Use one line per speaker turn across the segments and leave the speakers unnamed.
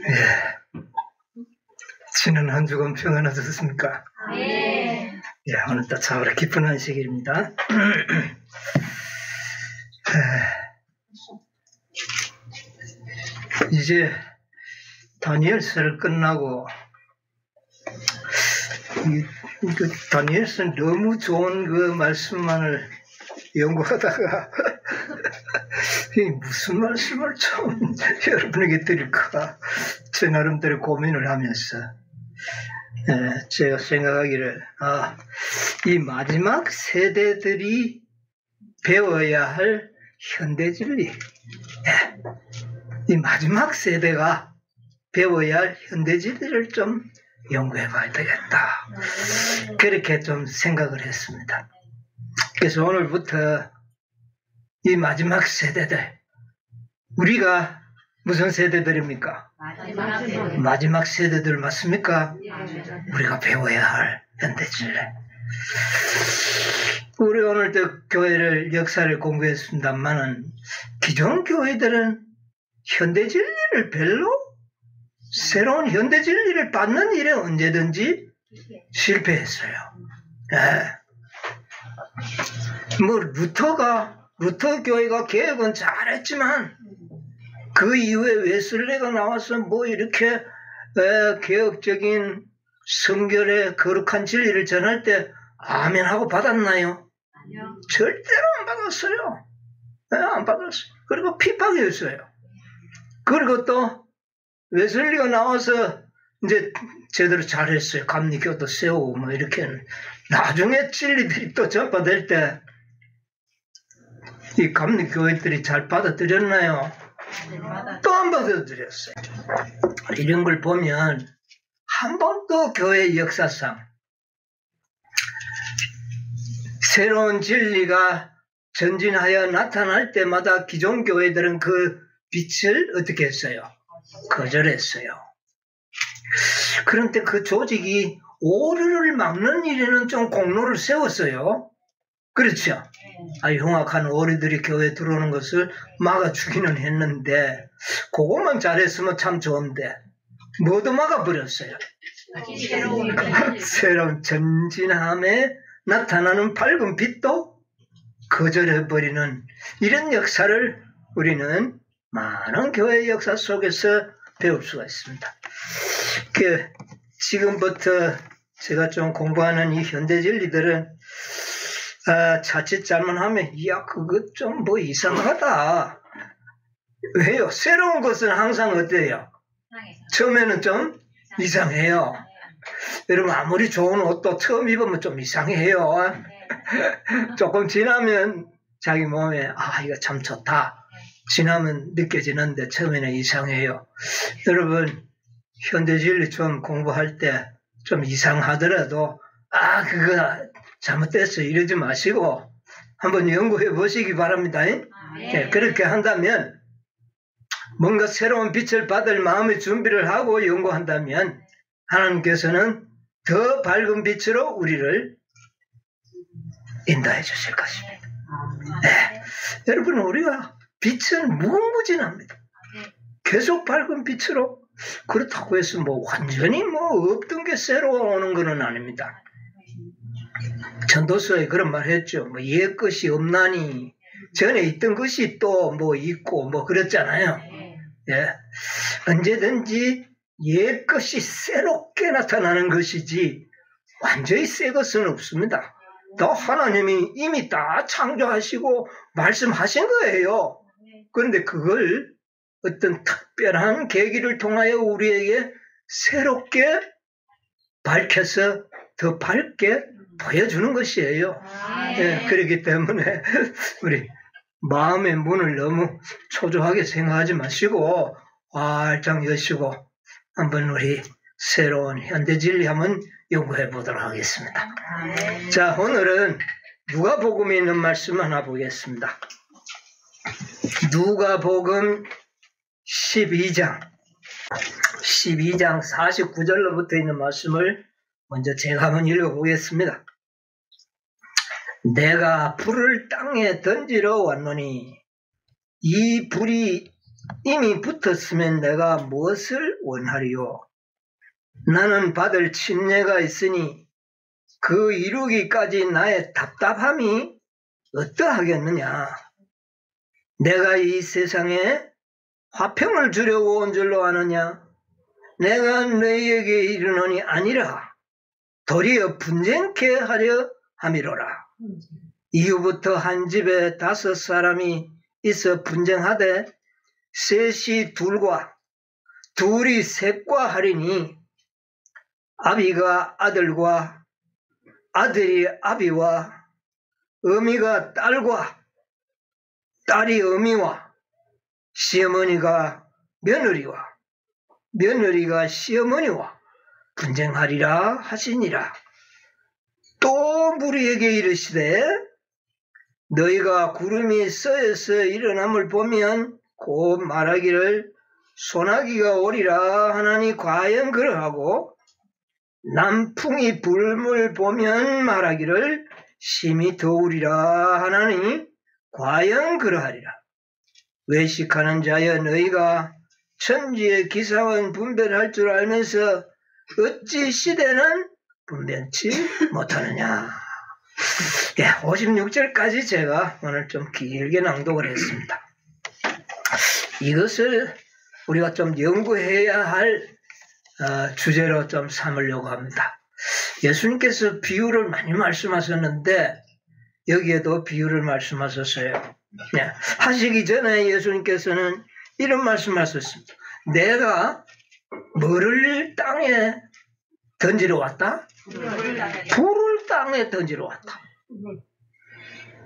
예. 지난 한 주간 평안하셨습니까?
네.
예, 오늘도 참으로 기쁜 안식일입니다. 이제 다니엘서를 끝나고 다니엘서 너무 좋은 그 말씀만을 연구하다가 무슨 말씀을 좀 여러분에게 드릴까 제 나름대로 고민을 하면서 제가 생각하기를 이 마지막 세대들이 배워야 할 현대진리, 이 마지막 세대가 배워야 할 현대진리를 좀 연구해 봐야 되겠다, 그렇게 좀 생각을 했습니다. 그래서 오늘부터 이 마지막 세대들, 우리가 무슨 세대들입니까? 마지막 세대들 맞습니까? 우리가 배워야 할 현대진리. 우리 오늘도 교회를 역사를 공부했습니다만은 기존 교회들은 현대진리를 별로 새로운 현대진리를 받는 일에 언제든지 실패했어요. 뭐 루터 교회가 개혁은 잘했지만 그 이후에 웨슬레가 나와서 뭐 이렇게 개혁적인 성결의 거룩한 진리를 전할 때 아멘 하고 받았나요?
아니요.
절대로 안 받았어요. 안 받았어요. 그리고 핍박이었어요. 그리고 또 웨슬리가 나와서 이제 제대로 잘했어요. 감리교도 세우고 뭐 이렇게. 나중에 진리들이 또 전파될 때 이 감리교회들이 잘 받아들였나요? 또 안 받아들였어요. 이런 걸 보면 한 번도 교회 역사상 새로운 진리가 전진하여 나타날 때마다 기존 교회들은 그 빛을 어떻게 했어요? 거절했어요. 그런데 그 조직이 오류를 막는 일에는 좀 공로를 세웠어요. 그렇죠? 흉악한 오류들이 교회에 들어오는 것을 막아주기는 했는데 그것만 잘했으면 참 좋은데 모두 막아버렸어요. 새로운 전진함에 나타나는 밝은 빛도 거절해버리는 이런 역사를 우리는 많은 교회 역사 속에서 배울 수가 있습니다. 지금부터 제가 좀 공부하는 이 현대 진리들은 자칫 잘못하면 그것 좀 뭐 이상하다. 왜요? 새로운 것은 항상 어때요? 처음에는 좀 이상해요. 여러분 아무리 좋은 옷도 처음 입으면 좀 이상해요. 조금 지나면 자기 몸에 이거 참 좋다. 지나면 느껴지는데 처음에는 이상해요. 여러분 현대 진리 좀 공부할 때 좀 이상하더라도 그거 잘못됐어 이러지 마시고 한번 연구해 보시기 바랍니다. 그렇게 한다면 뭔가 새로운 빛을 받을 마음의 준비를 하고 연구한다면 하나님께서는 더 밝은 빛으로 우리를 인도해 주실 것입니다. 여러분 우리가 빛은 무궁무진합니다. 계속 밝은 빛으로. 그렇다고 해서 완전히 없던 게 새로 오는 것은 아닙니다. 전도서에 그런 말 했죠. 옛 것이 없나니 전에 있던 것이 또 있고 그랬잖아요. 언제든지 옛 것이 새롭게 나타나는 것이지 완전히 새 것은 없습니다. 또 하나님이 이미 다 창조하시고 말씀하신 거예요. 그런데 그걸 어떤 특별한 계기를 통하여 우리에게 새롭게 밝혀서 더 밝게 보여주는 것이에요. 그렇기 때문에 우리 마음의 문을 너무 초조하게 생각하지 마시고 활짝 여시고 한번 우리 새로운 현대진리 한번 연구해 보도록 하겠습니다. 자, 오늘은 누가복음에 있는 말씀 하나 보겠습니다. 누가복음 12장 49절로부터 있는 말씀을 먼저 제가 한번 읽어보겠습니다. 내가 불을 땅에 던지러 왔노니 이 불이 이미 붙었으면 내가 무엇을 원하리요? 나는 받을 침례가 있으니 그 이루기까지 나의 답답함이 어떠하겠느냐? 내가 이 세상에 화평을 주려고 온 줄로 아느냐? 내가 너희에게 이르노니 아니라 도리어 분쟁케 하려 함이로라. 이후부터 한 집에 5사람이 있어 분쟁하되 셋이 둘과 둘이 셋과 하리니 아비가 아들과 아들이 아비와 어미가 딸과 딸이 어미와 시어머니가 며느리와 며느리가 시어머니와 분쟁하리라 하시니라. 또 무리에게 이르시되 너희가 구름이 서에서 일어남을 보면 곧 말하기를 소나기가 오리라 하나니 과연 그러하고 남풍이 불물 보면 말하기를 심히 더우리라 하나니 과연 그러하리라. 외식하는 자여 너희가 천지의 기상은 분별할 줄 알면서 어찌 시대는 분별치 못하느냐. 56절까지 제가 오늘 좀 길게 낭독을 했습니다. 이것을 우리가 좀 연구해야 할 주제로 좀 삼으려고 합니다. 예수님께서 비유를 많이 말씀하셨는데 여기에도 비유를 말씀하셨어요. 네. 하시기 전에 예수님께서는 이런 말씀하셨습니다. 내가 뭐를 땅에 던지러 왔다? 불을 땅에 던지러 왔다.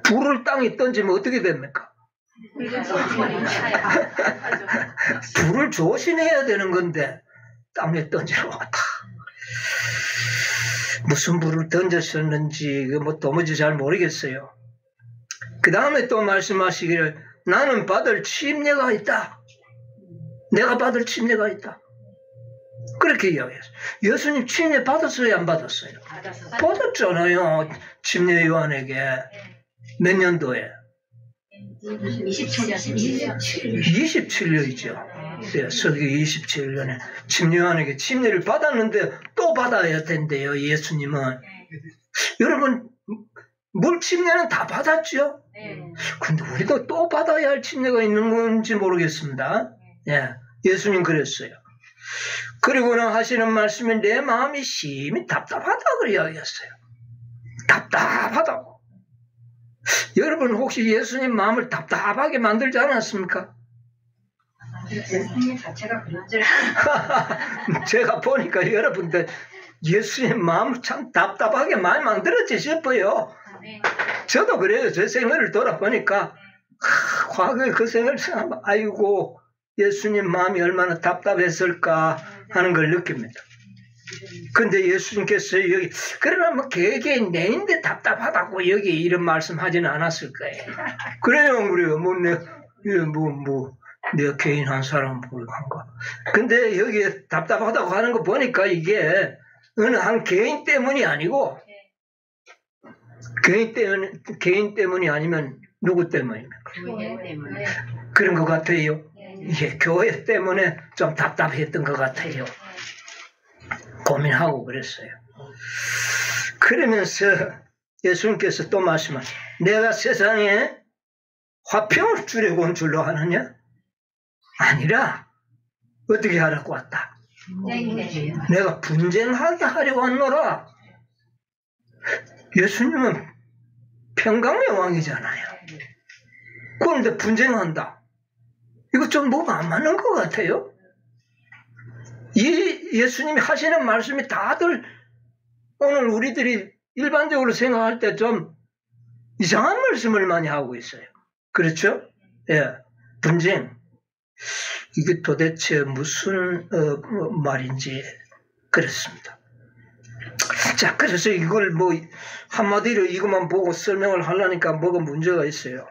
불을 땅에 던지면 어떻게 됩니까? 불을 조심해야 되는 건데 땅에 던지러 왔다. 무슨 불을 던졌었는지 뭐 도무지 잘 모르겠어요. 그 다음에 또 말씀하시기를 나는 받을 침례가 있다. 내가 받을 침례가 있다. 그렇게 이야기했어요. 예수님 침례 받았어요? 안 받았어요? 받았잖아요. 침례 요한에게. 몇 년도에? 27년이죠. 네, 서기 27년에 침례 요한에게 침례를 받았는데 또 받아야 된대요. 예수님은. 여러분 물 침례는 다 받았죠? 근데 우리도 또 받아야 할 침례가 있는 건지 모르겠습니다. 예, 예수님 그랬어요. 그리고는 하시는 말씀이 내 마음이 심히 답답하다고 이야기했어요. 답답하다고. 여러분 혹시 예수님 마음을 답답하게 만들지 않았습니까?
예수님 자체가 그런 줄
제가 보니까 여러분들 예수님 마음을 참 답답하게 많이 만들었지 싶어요. 저도 그래요. 제 생활을 돌아보니까 과거에 그 생활을 생각하면 아이고 예수님 마음이 얼마나 답답했을까 하는 걸 느낍니다. 근데 예수님께서 여기 그러나 뭐 개개인 내인데 답답하다고 여기 이런 말씀하지는 않았을 거예요. 그래요. 내가 개인 한 사람 모르는가. 근데 여기 답답하다고 하는 거 보니까 이게 어느 한 개인 때문이 아니고 개인 때문이 아니면 누구 때문입니까? 그런 것 같아요. 예, 교회 때문에 좀 답답했던 것 같아요. 고민하고 그랬어요. 그러면서 예수님께서 또 말씀하시죠. 내가 세상에 화평을 주려고 온 줄로 하느냐? 아니라 어떻게 하라고 왔다? 내가 분쟁하게 하려고 왔노라. 예수님은 평강의 왕이잖아요. 그런데 분쟁한다. 이거 좀 뭐가 안 맞는 것 같아요. 이 예수님이 하시는 말씀이 다들 오늘 우리들이 일반적으로 생각할 때 좀 이상한 말씀을 많이 하고 있어요. 그렇죠? 예, 분쟁. 이게 도대체 무슨 말인지 그렇습니다. 자, 그래서 이걸 뭐 한마디로 이것만 보고 설명을 하려니까 뭐가 문제가 있어요.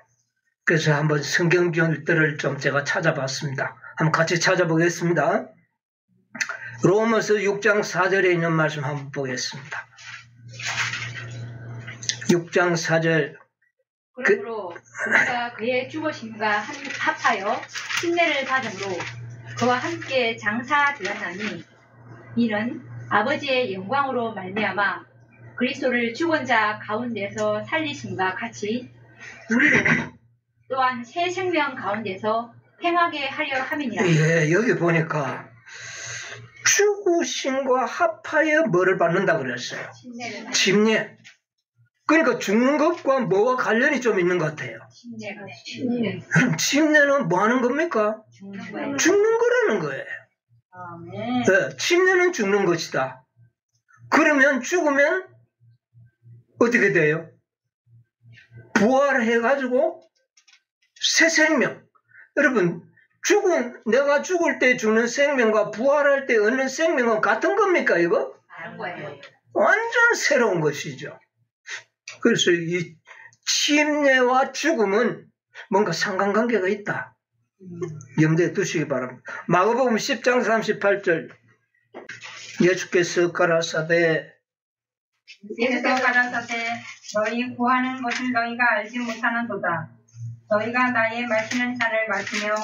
그래서 한번 성경절들을 좀 제가 찾아봤습니다. 한번 같이 찾아보겠습니다. 로마서 6장 4절에 있는 말씀 한번 보겠습니다. 6장 4절
그러므로 우리가 그의 죽으심과 합하여 침례를 받음으로 그와 함께 장사되었나니 이는 아버지의 영광으로 말미암아 그리스도를 죽은 자 가운데서 살리심과 같이 우리도 또한 새 생명 가운데서 행하게 하려 함이니라.
예, 여기 보니까 죽으심과 합하여 뭐를 받는다 그랬어요? 침례. 그러니까 죽는 것과 뭐와 관련이 좀 있는 것 같아요. 그럼 침례는 뭐 하는 겁니까? 죽는 거라는 거예요. 네, 침례는 죽는 것이다. 그러면 죽으면 어떻게 돼요? 부활해가지고 새 생명. 여러분, 내가 죽을 때 죽는 생명과 부활할 때 얻는 생명은 같은 겁니까, 이거?
다른 거예요.
완전 새로운 것이죠. 그래서 이 침례와 죽음은 뭔가 상관관계가 있다. 염두에 두시기 바랍니다. 마가복음 10장 38절. 예수께서 가라사대
너희 구하는 것을 너희가 알지 못하는도다. 너희가 나의 마시는 잔을 마시며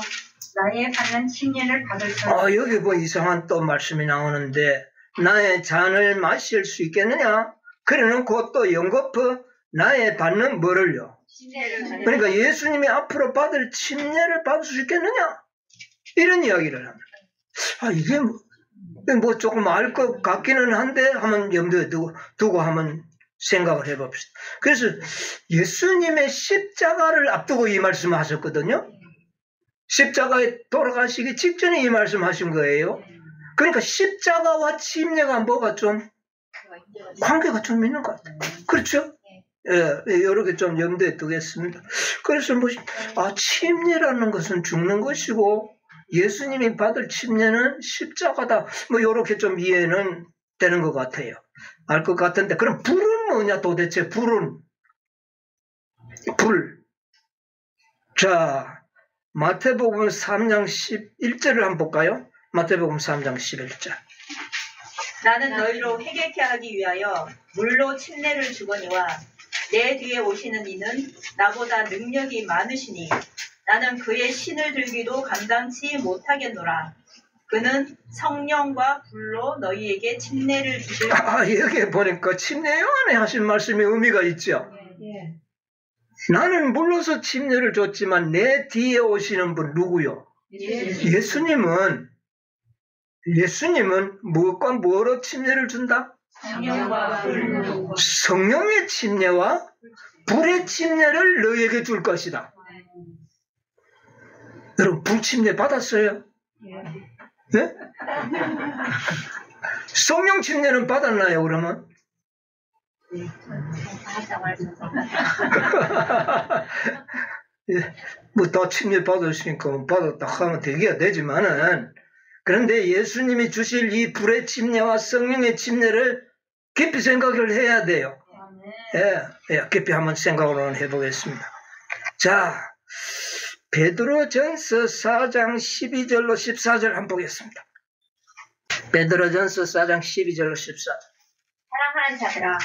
나의 받는 침례를 받을 것이다.
여기 뭐 이상한 또 말씀이 나오는데 나의 잔을 마실 수 있겠느냐? 그래놓고 또 연거푸 나의 받는 뭐를요? 그러니까 예수님이 앞으로 받을 침례를 받을 수 있겠느냐? 이런 이야기를 합니다. 이게 뭐 조금 알 것 같기는 한데 한번 염두에 두고 한번 생각을 해봅시다. 그래서 예수님의 십자가를 앞두고 이 말씀을 하셨거든요. 십자가에 돌아가시기 직전에 이 말씀하신 거예요. 그러니까 십자가와 침례가 뭐가 좀 관계가 좀 있는 것 같아요. 그렇죠? 예, 이렇게 좀 염두에 두겠습니다. 그래서 침례라는 것은 죽는 것이고 예수님이 받을 침례는 십자가다. 뭐 이렇게 좀 이해는 되는 것 같아요. 알 것 같은데 그럼 불은 뭐냐 도대체? 불은 불. 자, 마태복음 3장 11절을 한번 볼까요? 마태복음 3장 11절.
나는 너희로 회개케 하기 위하여 물로 침례를 주거니와 내 뒤에 오시는 이는 나보다 능력이 많으시니 나는 그의 신을 들기도 감당치 못하겠노라. 그는 성령과 불로 너희에게 침례를 주실
여기 보니까 침례 안에 하신 말씀이 의미가 있죠. 나는 물로서 침례를 줬지만 내 뒤에 오시는 분 누구요? 예수님은 무엇과 뭐로 침례를 준다?
성령과 불로.
성령의 침례와 불의 침례를 너희에게 줄 것이다. 여러분, 불 침례 받았어요? 네? 성령 침례는 받았나요, 그러면? 뭐 다 침례 받았으니까 받았다 하면 되기야 되지만은, 그런데 예수님이 주실 이 불의 침례와 성령의 침례를 깊이 생각을 해야 돼요. 예, 깊이 한번 생각을 해보겠습니다. 자, 베드로전서 4장 12절로 14절 한번 보겠습니다. 베드로전서 4장 12절로 14절.
사랑하는 자들아,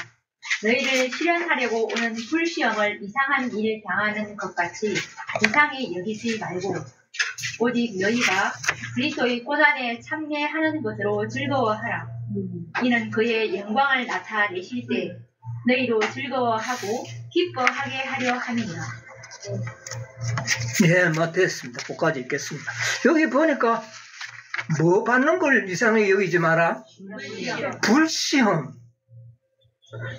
너희를 실현하려고 오는 불시험을 이상한 일을 당하는 것 같이 이상히 여기지 말고 오직 너희가 그리스도의 고난에 참여하는 것으로 즐거워하라. 이는 그의 영광을 나타내실 때 너희도 즐거워하고 기뻐하게 하려 함이니라.
네, 됐습니다. 끝까지 읽겠습니다. 여기 보니까 뭐 받는 걸 이상하게 여기지 마라? 불시험.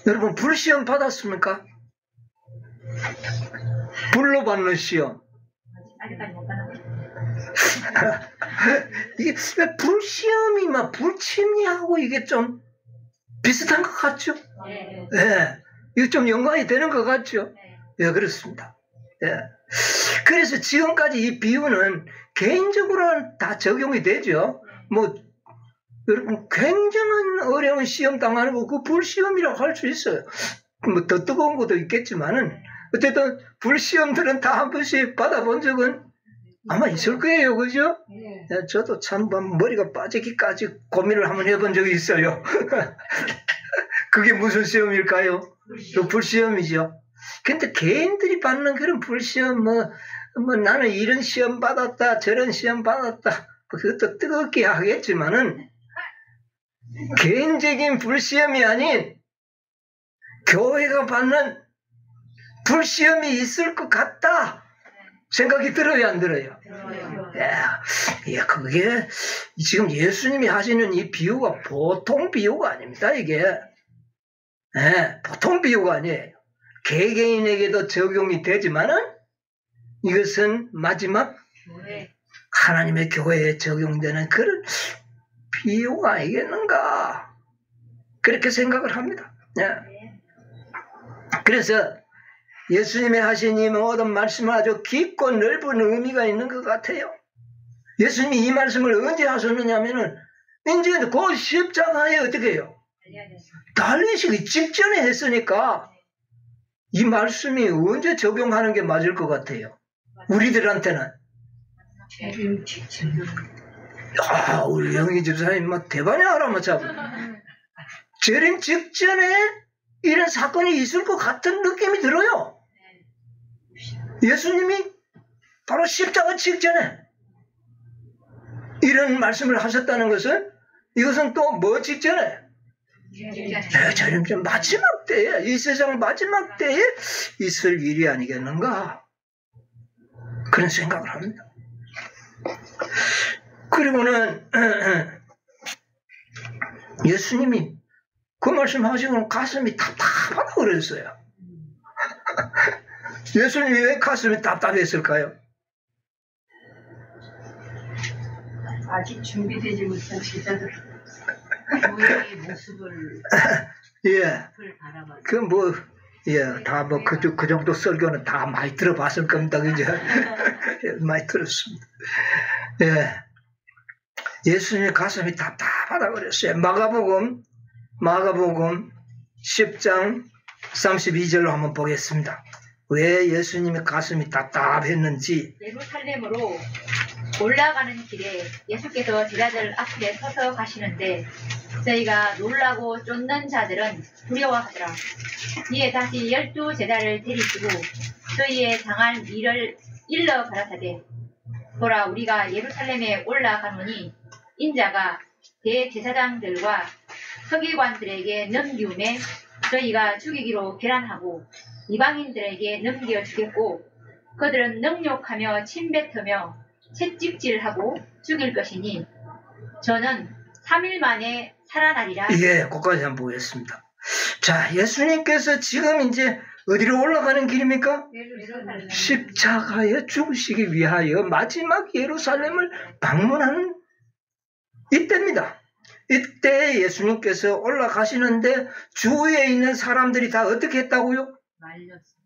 여러분, 불시험 받았습니까? 불로 받는 시험.
아직까지 못 받았어요.
이게 불시험이 불침례하고 이게 좀 비슷한 것 같죠?
네.
예. 이거 좀 연관이 되는 것 같죠? 예, 그렇습니다. 예. 그래서 지금까지 이 비유는 개인적으로는 다 적용이 되죠. 여러분, 굉장한 어려운 시험 당하는 거, 그 불시험이라고 할 수 있어요. 더 뜨거운 것도 있겠지만은, 어쨌든, 불시험들은 다 한 번씩 받아본 적은 아마 있을 거예요. 그죠? 네, 저도 참 머리가 빠지기까지 고민을 한번 해본 적이 있어요. 그게 무슨 시험일까요? 그 불시험이죠. 근데 개인들이 받는 그런 불시험, 나는 이런 시험 받았다, 저런 시험 받았다, 그것도 뜨겁게 하겠지만은, 개인적인 불시험이 아닌, 교회가 받는 불시험이 있을 것 같다 생각이 들어요, 안 들어요? 그게 지금 예수님이 하시는 이 비유가 보통 비유가 아닙니다. 이게 보통 비유가 아니에요. 개개인에게도 적용이 되지만은 이것은 마지막 하나님의 교회에 적용되는 그런 비유가 아니겠는가 그렇게 생각을 합니다. 그래서 예수님이 하신 이 모든 말씀은 아주 깊고 넓은 의미가 있는 것 같아요. 예수님이 이 말씀을 언제 하셨느냐 하면은 이제 그 십자가에 어떻게 해요? 달리시기 직전에 했으니까 이 말씀이 언제 적용하는 게 맞을 것 같아요? 우리들한테는. 우리 영희 집사님 막 대단히 알아맞자고. 재림 직전에 이런 사건이 있을 것 같은 느낌이 들어요. 예수님이 바로 십자가 직전에 이런 말씀을 하셨다는 것은 이것은 또 뭐 직전에? 재림 전 마지막 때에, 이 세상 마지막 때에 있을 일이 아니겠는가 그런 생각을 합니다. 그리고는 예수님이 그 말씀 하시고는 가슴이 답답하다고 그랬어요. 예수님이 왜 가슴이 답답했을까요?
아직 준비되지 못한 제자들
교회의 모습을 바라봐.
다 그 정도 설교는 다 많이 들어봤을 겁니다. 그죠? 많이 들었습니다. 예수님의 가슴이 답답하다고 그랬어요. 마가복음 10장 32절로 한번 보겠습니다. 왜 예수님의 가슴이 답답했는지.
예루살렘으로 올라가는 길에 예수께서 제자들 앞에 서서 가시는데 저희가 놀라고 쫓는 자들은 두려워하더라. 이에 다시 12 제자를 데리시고 저희의 당할 일을 일러 가라사대 보라 우리가 예루살렘에 올라가노니 인자가 대제사장들과 서기관들에게 넘기움에 저희가 죽이기로 결단하고 이방인들에게 넘겨주겠고 그들은 능욕하며 침뱉으며 채찍질하고 죽일 것이니 저는 3일 만에 살아나리라.
거기까지 한번 보겠습니다. 자, 예수님께서 지금 이제 어디로 올라가는 길입니까? 십자가에 죽으시기 위하여 마지막 예루살렘을 방문하는 이때입니다. 이때 예수님께서 올라가시는데 주위에 있는 사람들이 다 어떻게 했다고요?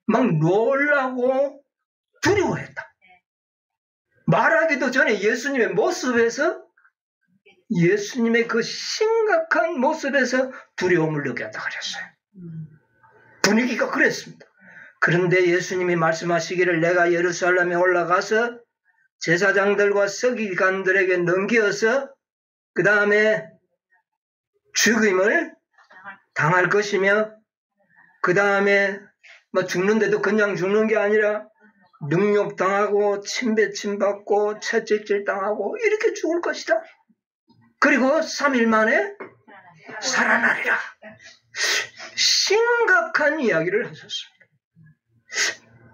막 놀라고 두려워했다. 말하기도 전에 예수님의 모습에서 예수님의 그 심각한 모습에서 두려움을 느꼈다 그랬어요. 분위기가 그랬습니다. 그런데 예수님이 말씀하시기를 내가 예루살렘에 올라가서 제사장들과 서기관들에게 넘겨서 그 다음에 죽임을 당할 것이며 그 다음에 죽는데도 그냥 죽는 게 아니라 능욕당하고 침뱉임받고 채찍질 당하고 이렇게 죽을 것이다. 그리고 3일 만에 살아나리라. 심각한 이야기를 하셨습니다.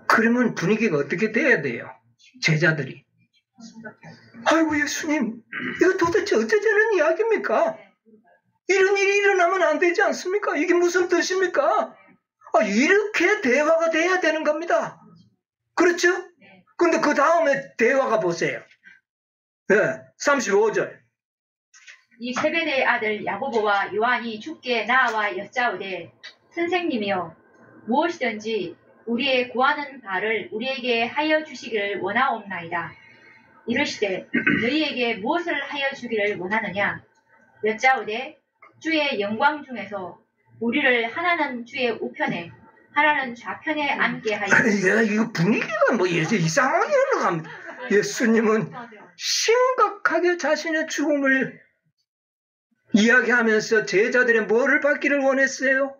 그러면 분위기가 어떻게 돼야 돼요? 제자들이 아이고 예수님 이거 도대체 어쩌자는 이야기입니까? 이런 일이 일어나면 안 되지 않습니까? 이게 무슨 뜻입니까? 이렇게 대화가 돼야 되는 겁니다. 그렇죠? 근데 그 다음에 대화가 보세요. 35절.
이 세베대의 아들 야고보와 요한이 주께 나와 여짜오되 선생님이여 무엇이든지 우리의 구하는 바를 우리에게 하여 주시기를 원하옵나이다. 이르시되 너희에게 무엇을 하여 주기를 원하느냐? 여짜오되 주의 영광 중에서 우리를 하나는 주의 우편에 하나는 좌편에 앉게 하여.
이거 분위기가 이상하게 흘러갑니다. 예수님은 심각하게 자신의 죽음을 이야기하면서 제자들의 뭐를 받기를 원했어요?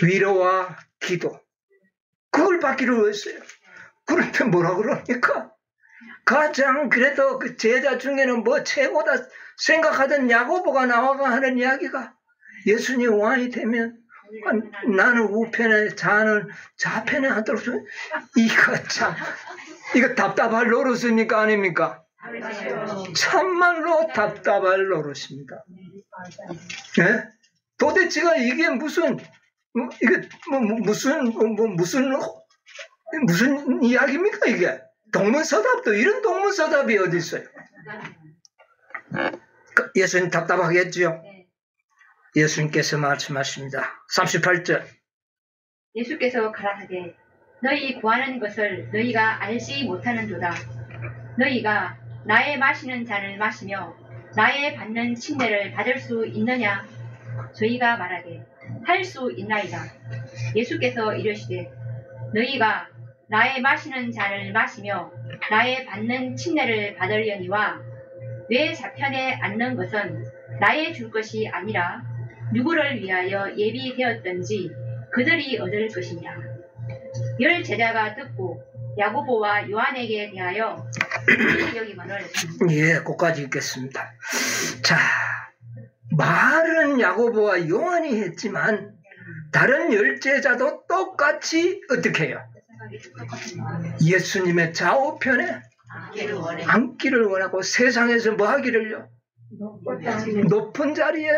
위로와 기도. 그걸 받기로 했어요. 그런데 뭐라 그럽니까? 가장 그래도 그 제자 중에는 뭐 최고다 생각하던 야고보가 나와가 하는 이야기가 예수님 왕이 되면 나는 우편에 자는 좌편에 하도록 이거 답답할 노릇입니까 아닙니까? 참말로 답답할 노릇입니다. 네? 도대체가 이게 무슨 이야기입니까 이게? 동문서답도 이런 동문서답이 어디 있어요? 예수님 답답하겠죠? 예수님께서 말씀하십니다. 38절.
예수께서 가라사대 너희 구하는 것을 너희가 알지 못하는도다. 너희가 나의 마시는 잔을 마시며 나의 받는 침례를 받을 수 있느냐? 저희가 말하되 할 수 있나이다. 예수께서 이르시되 너희가 나의 마시는 잔을 마시며 나의 받는 침례를 받으려니와 내 좌편에 앉는 것은 나의 줄 것이 아니라 누구를 위하여 예비되었던지 그들이 얻을 것이니라. 열 제자가 듣고 야고보와 요한에게 대하여 여기거늘.
예, 거기까지 읽겠습니다. 자, 말은 야고보와 요한이 했지만 다른 열 제자도 똑같이 어떻게 해요? 예수님의 좌우편에 앉기를 원하고 세상에서 뭐 하기를요? 높은 자리에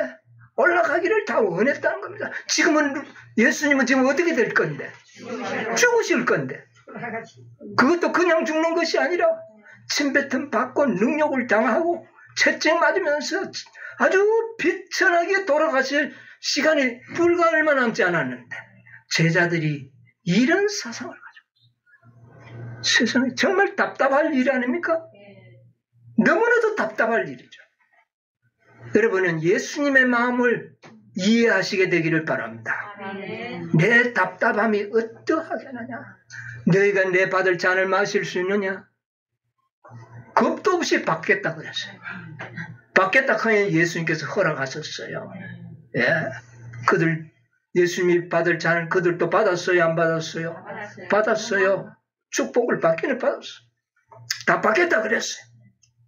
올라가기를 다 원했다는 겁니다. 지금은 예수님은 지금 어떻게 될 건데? 죽으실 건데. 그것도 그냥 죽는 것이 아니라 침뱉음 받고 능력을 당하고 채찍 맞으면서 아주 비천하게 돌아가실 시간이 불과 얼마 남지 않았는데 제자들이 이런 사상을 가지고 세상에 정말 답답할 일 아닙니까? 너무나도 답답할 일이죠. 여러분은 예수님의 마음을 이해하시게 되기를 바랍니다. 내 답답함이 어떠하게 하느냐? 너희가 내 받을 잔을 마실 수 있느냐? 겁도 없이 받겠다 그랬어요. 받겠다 하니 예수님께서 허락하셨어요. 예, 그들 예수님이 받을 잔을 그들도 받았어요, 안 받았어요? 받았어요. 축복을 받기는 받았어요. 다 받겠다 그랬어요.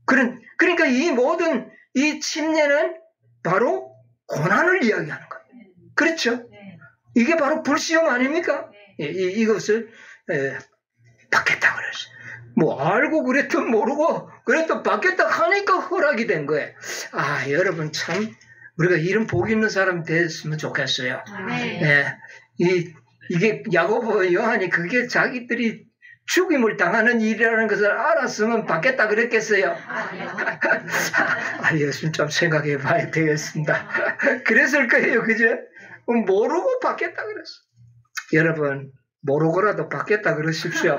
그러니까 이 모든 이 침례는 바로 고난을 이야기하는 거예요. 그렇죠? 이게 바로 불시험 아닙니까? 이것을 받겠다 그랬어요. 뭐 알고 그랬든 모르고 그래도 받겠다 하니까 허락이 된 거예요. 아, 여러분 참 우리가 이런 복 있는 사람 됐으면 좋겠어요. 예, 이게 야고보 요한이 그게 자기들이 죽임을 당하는 일이라는 것을 알았으면 받겠다 그랬겠어요. 예수님 좀 생각해 봐야 되겠습니다. 그랬을 거예요. 그죠? 모르고 받겠다 그랬어. 여러분 모르고라도 받겠다 그러십시오.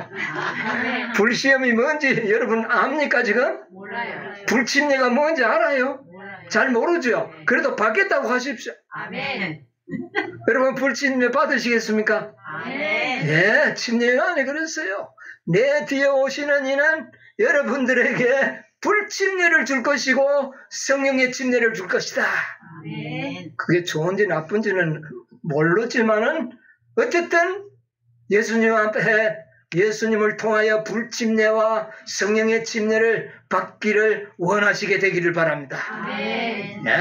불시험이 뭔지 여러분 압니까 지금?
몰라요.
불침례가 뭔지 알아요?
몰라요.
잘 모르죠? 그래도 받겠다고 하십시오.
아멘.
여러분 불침례 받으시겠습니까?
아멘.
예, 침례 요한이 그랬어요. 내 뒤에 오시는 이는 여러분들에게 불침례를 줄 것이고 성령의 침례를 줄 것이다.
아멘.
그게 좋은지 나쁜지는 모르지만은 어쨌든 예수님 앞에 예수님을 통하여 불침례와 성령의 침례를 받기를 원하시게 되기를 바랍니다.
아멘.
네.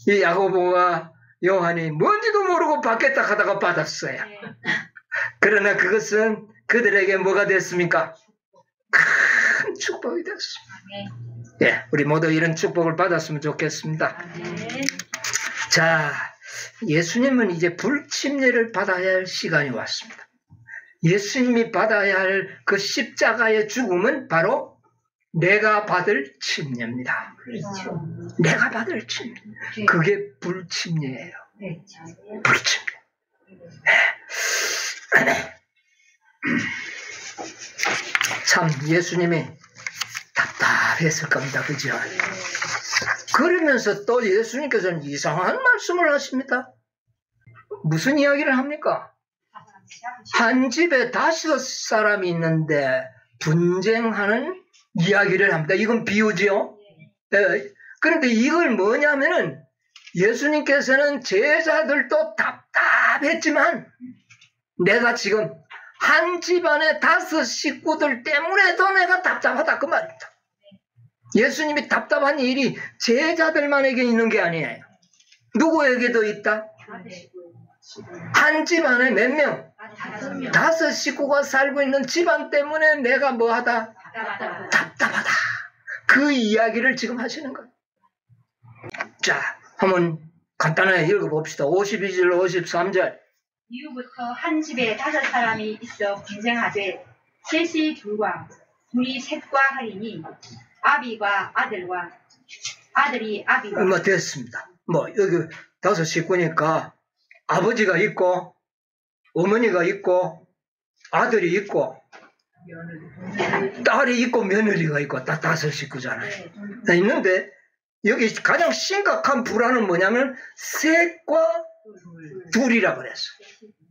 이 야고보와 요한이 뭔지도 모르고 받겠다 하다가 받았어요. 그러나 그것은 그들에게 뭐가 됐습니까? 큰 축복이 됐습니다. 예, 우리 모두 이런 축복을 받았으면 좋겠습니다. 자, 예수님은 이제 불침례를 받아야 할 시간이 왔습니다. 예수님이 받아야 할 그 십자가의 죽음은 바로 내가 받을 침례입니다.
그렇죠.
내가 받을 침례. 그게 불침례예요. 불침례. 참 예수님이 답답했을 겁니다. 그죠? 그러면서 또 예수님께서는 이상한 말씀을 하십니다. 무슨 이야기를 합니까? 한 집에 5 사람이 있는데 분쟁하는 이야기를 합니다. 이건 비유지요. 그런데 이걸 뭐냐면은 예수님께서는 제자들도 답답했지만 내가 지금 한 집안의 5 식구들 때문에도 내가 답답하다 그 말입니다. 예수님이 답답한 일이 제자들만에게 있는 게 아니에요. 누구에게도 있다? 한 집안에 몇 명? 5 식구가 살고 있는 집안 때문에 내가 뭐하다? 답답하다. 그 이야기를 지금 하시는 거예요. 자, 한번 간단하게 읽어봅시다. 52절, 53절.
이후부터 한 집에 5 사람이 있어 분쟁하되 셋이 둘과 둘이 셋과 하리니 아비가 아들과 아들이 아비와
뭐 됐습니다. 뭐 여기 5 식구니까 아버지가 있고 어머니가 있고 아들이 있고 딸이 있고 며느리가 있고 딱 5 식구잖아요. 있는데 여기 가장 심각한 불화는 뭐냐면 셋과 둘이라 그랬어.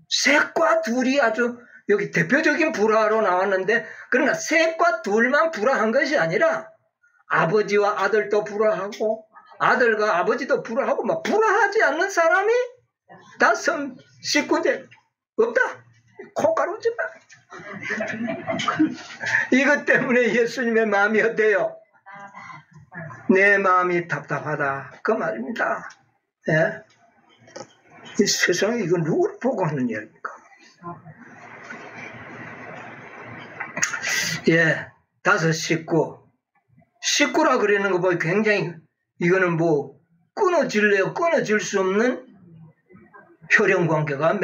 셋과 둘이 아주 여기 대표적인 불화로 나왔는데 그러나 셋과 둘만 불화한 것이 아니라 아버지와 아들도 불화하고 아들과 아버지도 불화하고 막 불화하지 않는 사람이 5 식구인데 없다. 콩가루지 마. 이것 때문에 예수님의 마음이 어때요? 내 마음이 답답하다. 그 말입니다. 예? 이 세상에 이거 누구를 보고 하는 이야기입니까? 예, 5 식구. 식구라 그러는 거 보니 굉장히 이거는 뭐 끊어질래요? 끊어질 수 없는 혈연 관계가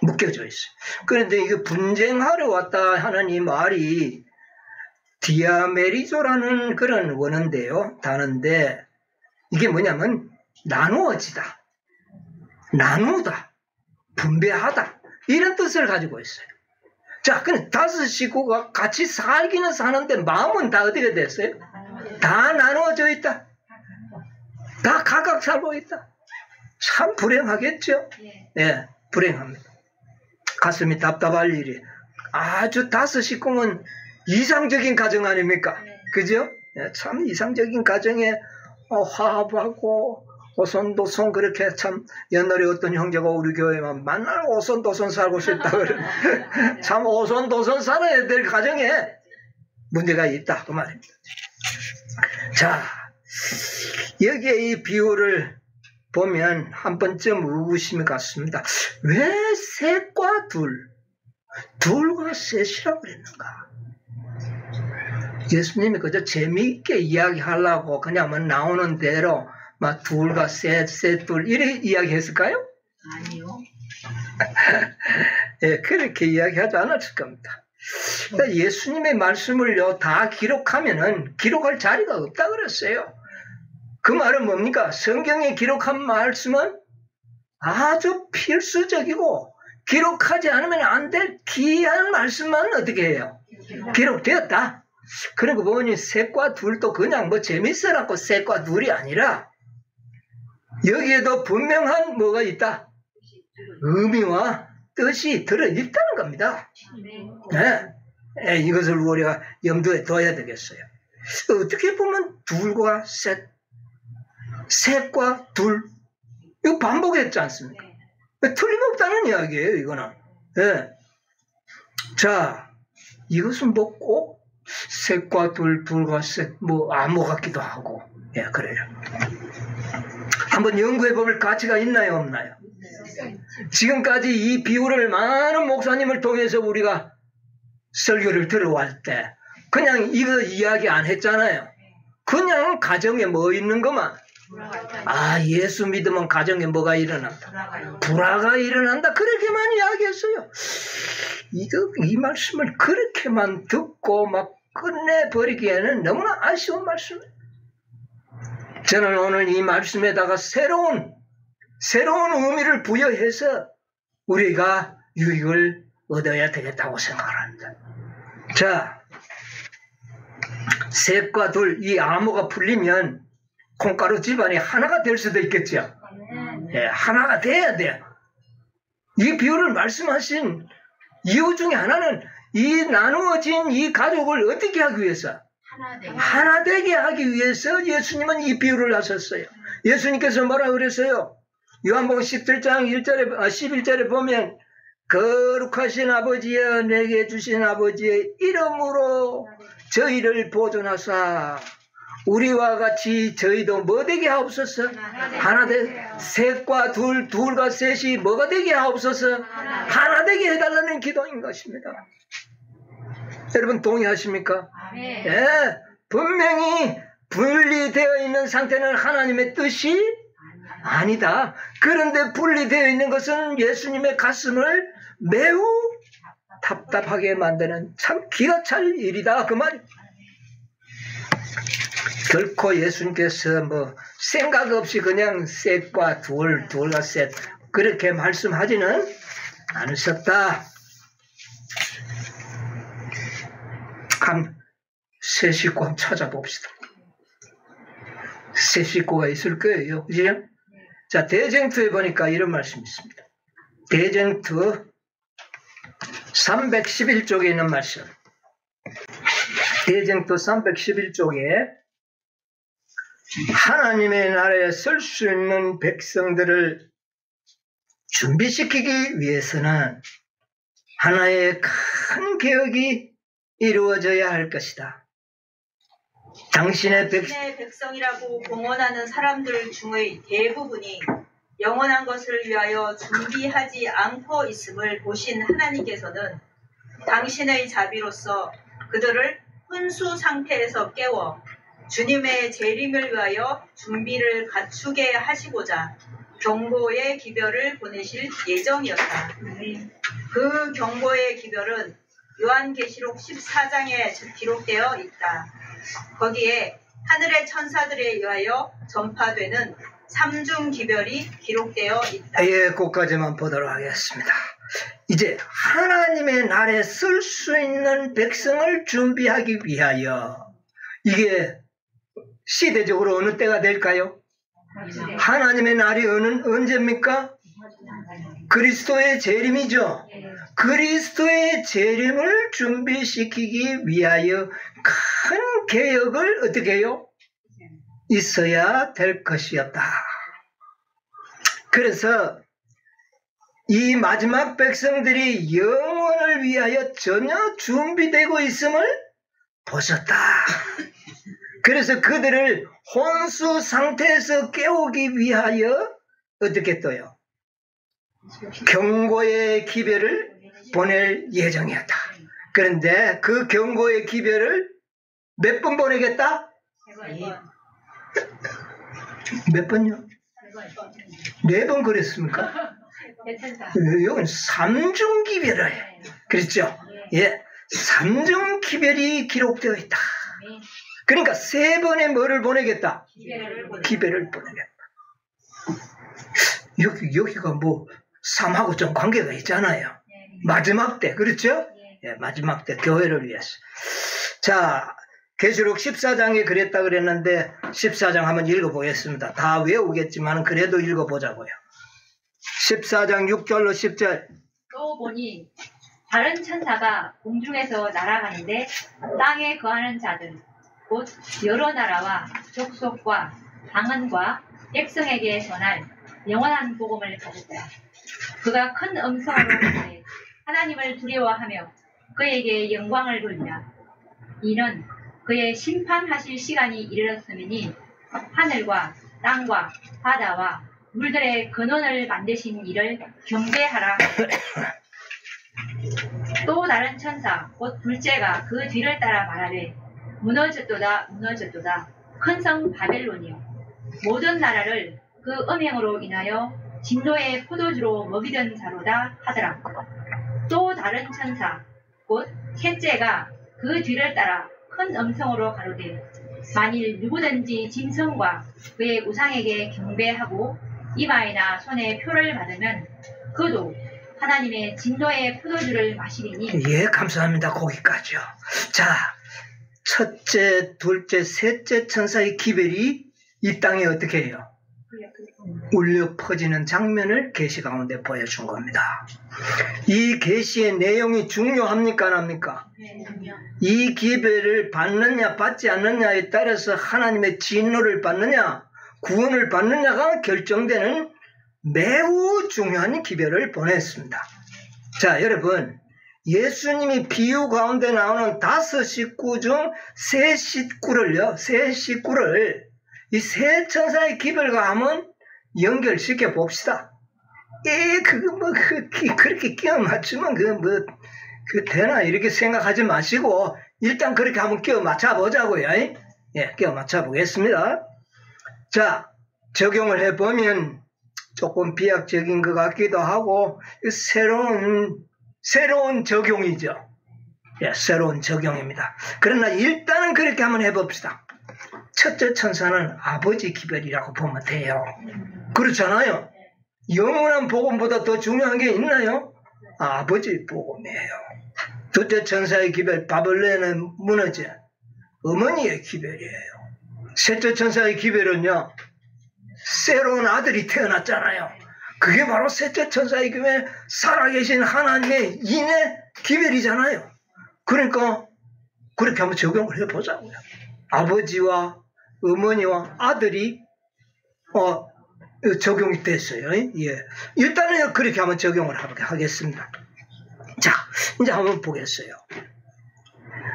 묶여져 있어요. 그런데 이게 분쟁하러 왔다 하는 이 말이 디아메리조라는 그런 원어인데요. 단어인데 이게 뭐냐면 나누어지다, 나누다, 분배하다 이런 뜻을 가지고 있어요. 자, 근데 5 식구가 같이 살기는 사는데 마음은 다 어디가 됐어요? 다 나누어져 있다. 다 각각 살고 있다. 참 불행하겠죠? 예, 불행합니다. 가슴이 답답할 일이. 아주 5 식구면 이상적인 가정 아닙니까? 그죠? 예, 참 이상적인 가정에 화합하고 오손도손 그렇게 참 옛날에 어떤 형제가 우리 교회만 만날 오손도손 살고 싶다 그래. 참 오손도손 살아야 될 가정에 문제가 있다 그 말입니다. 자, 여기에 이 비유를 보면 한 번쯤 의구심이 갔습니다. 왜 셋과 둘과 셋이라고 그랬는가? 예수님이 그저 재미있게 이야기하려고 그냥 뭐 나오는 대로 막 둘과 셋, 둘 이렇게 이야기했을까요?
아니요.
예, 그렇게 이야기하지 않았을 겁니다. 그러니까 예수님의 말씀을요 다 기록하면은 기록할 자리가 없다 그랬어요. 그 말은 뭡니까? 성경에 기록한 말씀은 아주 필수적이고 기록하지 않으면 안 될 귀한 말씀만 어떻게 해요? 기록되었다. 그런 거 보니 셋과 둘도 그냥 뭐 재밌어라고 셋과 둘이 아니라 여기에도 분명한 뭐가 있다. 의미와 뜻이 들어있다는 겁니다. 네. 이것을 우리가 염두에 둬야 되겠어요. 어떻게 보면 둘과 셋과 둘 이거 반복했지 않습니까? 틀림없다는 이야기예요. 이거는. 네. 자, 이것은 뭐 꼭 셋과 둘과 셋 뭐 암호 같기도 하고 예, 그래요. 한번 연구해 볼 가치가 있나요, 없나요? 지금까지 이 비유를 많은 목사님을 통해서 우리가 설교를 들어갈 때 그냥 이거 이야기 안 했잖아요. 그냥 가정에 뭐 있는 것만. 아, 예수 믿으면 가정에 뭐가 일어난다. 불화가 일어난다. 그렇게만 이야기했어요. 이 말씀을 그렇게만 듣고 막 끝내버리기에는 너무나 아쉬운 말씀이에요. 저는 오늘 이 말씀에다가 새로운 의미를 부여해서 우리가 유익을 얻어야 되겠다고 생각합니다. 자, 셋과 둘, 이 암호가 풀리면 콩가루 집안이 하나가 될 수도 있겠죠. 예, 하나가 돼야 돼요. 이 비유를 말씀하신 이유 중에 하나는 이 나누어진 이 가족을 어떻게 하기 위해서? 하나 되게 하기 위해서 예수님은 이 비유를 하셨어요. 예수님께서 뭐라 그랬어요? 요한복음 17장 11절에 보면 거룩하신 아버지여 내게 주신 아버지의 이름으로 저희를 보존하사 우리와 같이 저희도 뭐 되게 하옵소서? 하나 되게. 셋과 둘, 둘과 셋이 뭐가 되게 하옵소서? 하나 되게 해달라는 기도인 것입니다. 여러분 동의하십니까? 예, 분명히 분리되어 있는 상태는 하나님의 뜻이 아니다. 그런데 분리되어 있는 것은 예수님의 가슴을 매우 답답하게 만드는 참 기가 찰 일이다. 그 말. 결코 예수님께서 뭐 생각 없이 그냥 셋과 둘, 둘과 셋 그렇게 말씀하지는 않으셨다. 세 식구 한번 찾아봅시다. 세 식구가 있을 거예요. 그죠? 자, 대쟁투에 보니까 이런 말씀이 있습니다. 대쟁투 311쪽에 있는 말씀. 대쟁투 311쪽에 하나님의 나라에 설 수 있는 백성들을 준비시키기 위해서는 하나의 큰 개혁이 이루어져야 할 것이다. 당신의
백성이라고 공언하는 사람들 중의 대부분이 영원한 것을 위하여 준비하지 않고 있음을 보신 하나님께서는 당신의 자비로서 그들을 혼수 상태에서 깨워 주님의 재림을 위하여 준비를 갖추게 하시고자 경고의 기별을 보내실 예정이었다. 그 경고의 기별은 요한계시록 14장에 기록되어 있다. 거기에 하늘의 천사들에 의하여 전파되는 삼중 기별이 기록되어 있다.
예, 그것까지만 보도록 하겠습니다. 이제 하나님의 날에 쓸 수 있는 백성을 준비하기 위하여 이게 시대적으로 어느 때가 될까요? 하나님의 날이 언제입니까? 그리스도의 재림이죠. 그리스도의 재림을 준비시키기 위하여 큰 개혁을 어떻게 해요? 있어야 될 것이었다. 그래서 이 마지막 백성들이 영원을 위하여 전혀 준비되고 있음을 보셨다. 그래서 그들을 혼수 상태에서 깨우기 위하여 어떻게 떠요? 경고의 기별을 보낼 예정이었다. 그런데 그 경고의 기별을 몇 번 보내겠다? 몇 번요? 4번 그랬습니까? 여기는 삼중 기별을 그랬죠? 예, 삼중 기별이 기록되어 있다. 그러니까 3번의 뭐를 보내겠다? 기별을 보내겠다. 여기가 뭐 3하고 좀 관계가 있잖아요. 마지막 때, 그렇죠? 예, 마지막 때 교회를 위해서. 자, 계시록 14장에 그랬다 그랬는데 14장 한번 읽어보겠습니다. 다 외우겠지만 그래도 읽어보자고요. 14장 6절로 10절.
또 보니 다른 천사가 공중에서 날아가는데 땅에 거하는 자들 곧 여러 나라와 족속과 방언과 백성에게 전할 영원한 복음을 가졌더라. 그가 큰 음성으로 말해 하나님을 두려워하며 그에게 영광을 돌리라. 이는 그의 심판하실 시간이 이르렀으니 하늘과 땅과 바다와 물들의 근원을 만드신 이를 경배하라. 또 다른 천사 곧 둘째가 그 뒤를 따라 말하되 무너졌도다 무너졌도다 큰 성 바벨론이여 모든 나라를 그 음행으로 인하여 진노의 포도주로 먹이던 자로다 하더라. 또 다른 천사 곧 셋째가 그 뒤를 따라 큰 음성으로 가로되 만일 누구든지 짐승과 그의 우상에게 경배하고 이마에나 손에 표를 받으면 그도 하나님의 진노의 포도주를 마시리니.
예, 감사합니다. 거기까지요. 자, 첫째, 둘째, 셋째 천사의 기별이 이 땅에 어떻게 해요? 울려 퍼지는 장면을 계시 가운데 보여준 겁니다. 이 계시의 내용이 중요합니까 안 합니까? 이 기별을 받느냐 받지 않느냐에 따라서 하나님의 진노를 받느냐 구원을 받느냐가 결정되는 매우 중요한 기별을 보냈습니다. 자, 여러분, 예수님이 비유 가운데 나오는 5 식구 중 3 식구를요, 3 식구를 이 3 천사의 기별과 한번 연결시켜 봅시다. 그렇게 끼워 맞추면 되나 이렇게 생각하지 마시고 일단 그렇게 한번 끼워 맞춰 보자고요. 예, 끼워 맞춰 보겠습니다. 자, 적용을 해 보면 조금 비약적인 것 같기도 하고 새로운 적용이죠. 예, 새로운 적용입니다. 그러나 일단은 그렇게 한번 해봅시다. 첫째 천사는 아버지 기별이라고 보면 돼요. 그렇잖아요. 영원한 복음보다 더 중요한 게 있나요? 아버지 복음이에요. 둘째 천사의 기별 바벨론의 무너진 어머니의 기별이에요. 셋째 천사의 기별은요, 새로운 아들이 태어났잖아요. 그게 바로 셋째 천사의 기별, 살아계신 하나님의 인의 기별이잖아요. 그러니까 그렇게 한번 적용을 해보자고요. 아버지와 어머니와 아들이 적용이 됐어요. 예. 일단은 그렇게 한번 적용을 하겠습니다. 자, 이제 한번 보겠어요.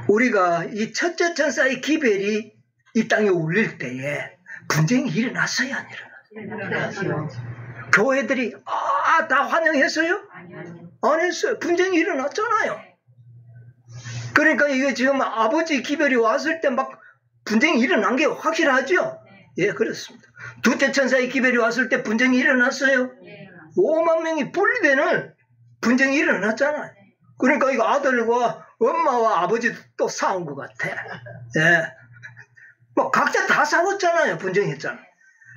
우리가 이 첫째 천사의 기별이 이 땅에 울릴 때에 분쟁이 일어났어요, 안 일어났어요? 교회들이 다 환영했어요? 안 했어요. 분쟁이 일어났잖아요. 그러니까 이게 지금 아버지 기별이 왔을 때 막 분쟁이 일어난 게 확실하죠? 예, 그렇습니다. 둘째 천사의 기별이 왔을 때 분쟁이 일어났어요? 5만 명이 분리되는 분쟁이 일어났잖아요. 그러니까 이거 아들과 엄마와 아버지도 또 싸운 것 같아. 예. 뭐 각자 다 싸웠잖아요. 분쟁했잖아요.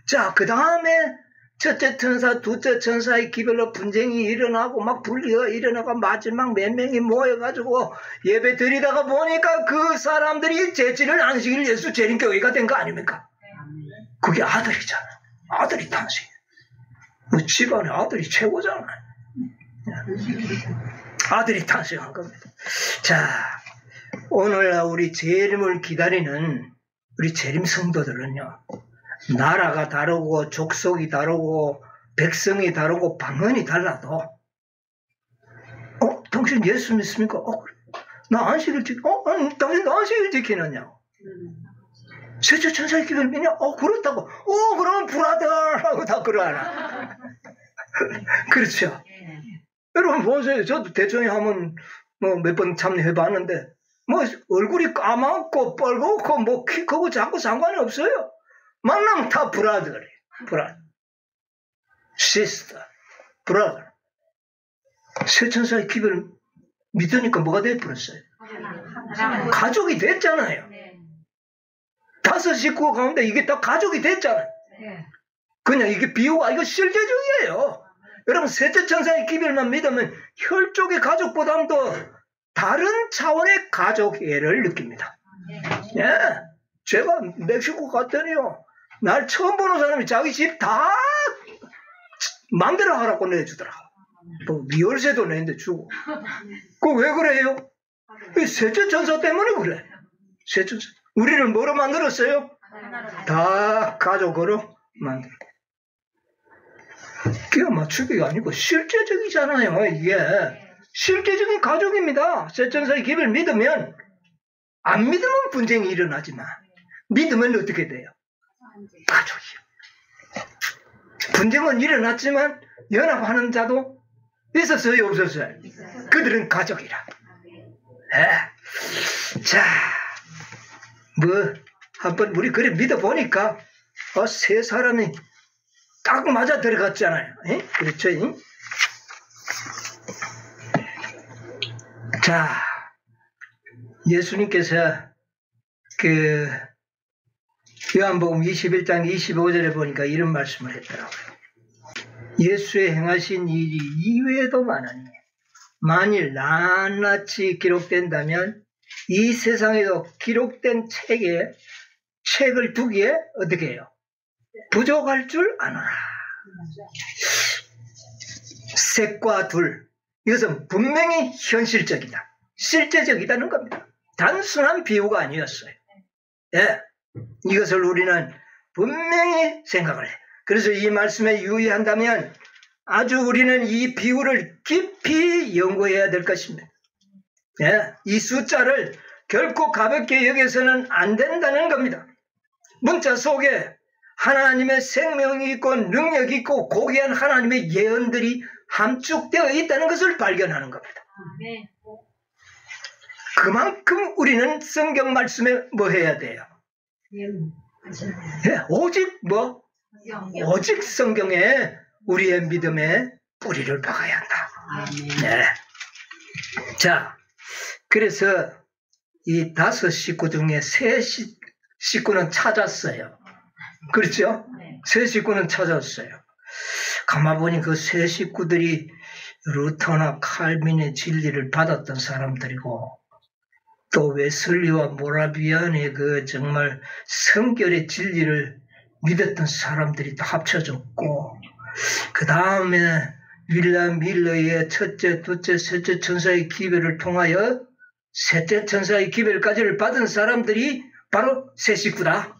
자, 그 다음에 첫째 천사, 둘째 천사의 기별로 분쟁이 일어나고 막 분리가 일어나고 마지막 몇 명이 모여가지고 예배 드리다가 보니까 그 사람들이 제7일 안식일 예수 재림교회가 된 거 아닙니까? 그게 아들이잖아요. 아들이 탄생. 뭐 집안에 아들이 최고잖아요. 아들이 탄생한 겁니다. 자, 오늘 우리 재림을 기다리는 우리 재림 성도들은요, 나라가 다르고 족속이 다르고 백성이 다르고 방언이 달라도 당신 예수 믿습니까? 나 안식일 당신 안식일 지키느냐고. 셋째 천사의 기별 믿냐? 그렇다고. 그러면 브라더라고 다 그러나. 그렇죠. 여러분 보세요. 저도 대청에 하면 몇 번 참여해봤는데 얼굴이 까맣고 뻘겋고 키 크고 작고 상관이 없어요. 만나면 다 브라더래. 브라더. 시스터. 브라더. 셋 천사의 기별 믿으니까 뭐가 돼버렸어요? 가족이 됐잖아요. 5 식구 가운데 이게 다 가족이 됐잖아요. 그냥 이게 비유가 이거 실제적이에요. 여러분 셋째 천사의 기별만 믿으면 혈족의 가족보다는 더 다른 차원의 가족애를 느낍니다. 예, 제가 멕시코 갔더니요, 날 처음 보는 사람이 자기 집 다 마음대로 하라고 내주더라. 월세도 내는데 주고. 그거 왜 그래요? 셋째 천사 때문에 그래. 셋째 천사. 우리를 뭐로 만들었어요? 다 가족으로 만들었어요. 끼워 맞추기가 아니고 실제적이잖아요. 이게 실제적인 가족입니다. 셋째 천사의 기별 믿으면, 안 믿으면 분쟁이 일어나지만 믿으면 어떻게 돼요? 가족이요. 분쟁은 일어났지만 연합하는 자도 있었어요, 없었어요? 그들은 가족이라. 자, 한번 우리 그래 믿어보니까 세 사람이 딱 맞아 들어갔잖아요. 그렇죠? 자, 예수님께서 요한복음 21장 25절에 보니까 이런 말씀을 했더라고요. 예수의 행하신 일이 이외에도 많으니 만일 낱낱이 기록된다면 이 세상에도 기록된 책을 두기에 어떻게 해요? 부족할 줄 아노라. 셋과 둘, 이것은 분명히 현실적이다. 실제적이다는 겁니다. 단순한 비유가 아니었어요. 예, 이것을 우리는 분명히 생각을 해. 그래서 이 말씀에 유의한다면 아주 우리는 이 비유를 깊이 연구해야 될 것입니다. 예, 이 숫자를 결코 가볍게 여겨서는 안 된다는 겁니다. 문자 속에 하나님의 생명이 있고 능력이 있고 고귀한 하나님의 예언들이 함축되어 있다는 것을 발견하는 겁니다.
네.
그만큼 우리는 성경 말씀에 뭐 해야 돼요? 예, 오직 성경에 우리의 믿음의 뿌리를 박아야 한다. 네. 자, 그래서 이 5 식구 중에 3 식구는 찾았어요. 그렇죠? 세 식구는 찾았어요. 가만 보니 그 세 식구들이 루터나 칼빈의 진리를 받았던 사람들이고, 또 웨슬리와 모라비안의 그 정말 성결의 진리를 믿었던 사람들이 또 합쳐졌고, 그 다음에 윌리엄 밀러의 첫째, 둘째, 셋째 천사의 기별을 통하여 셋째 천사의 기별까지를 받은 사람들이 바로 세 식구다.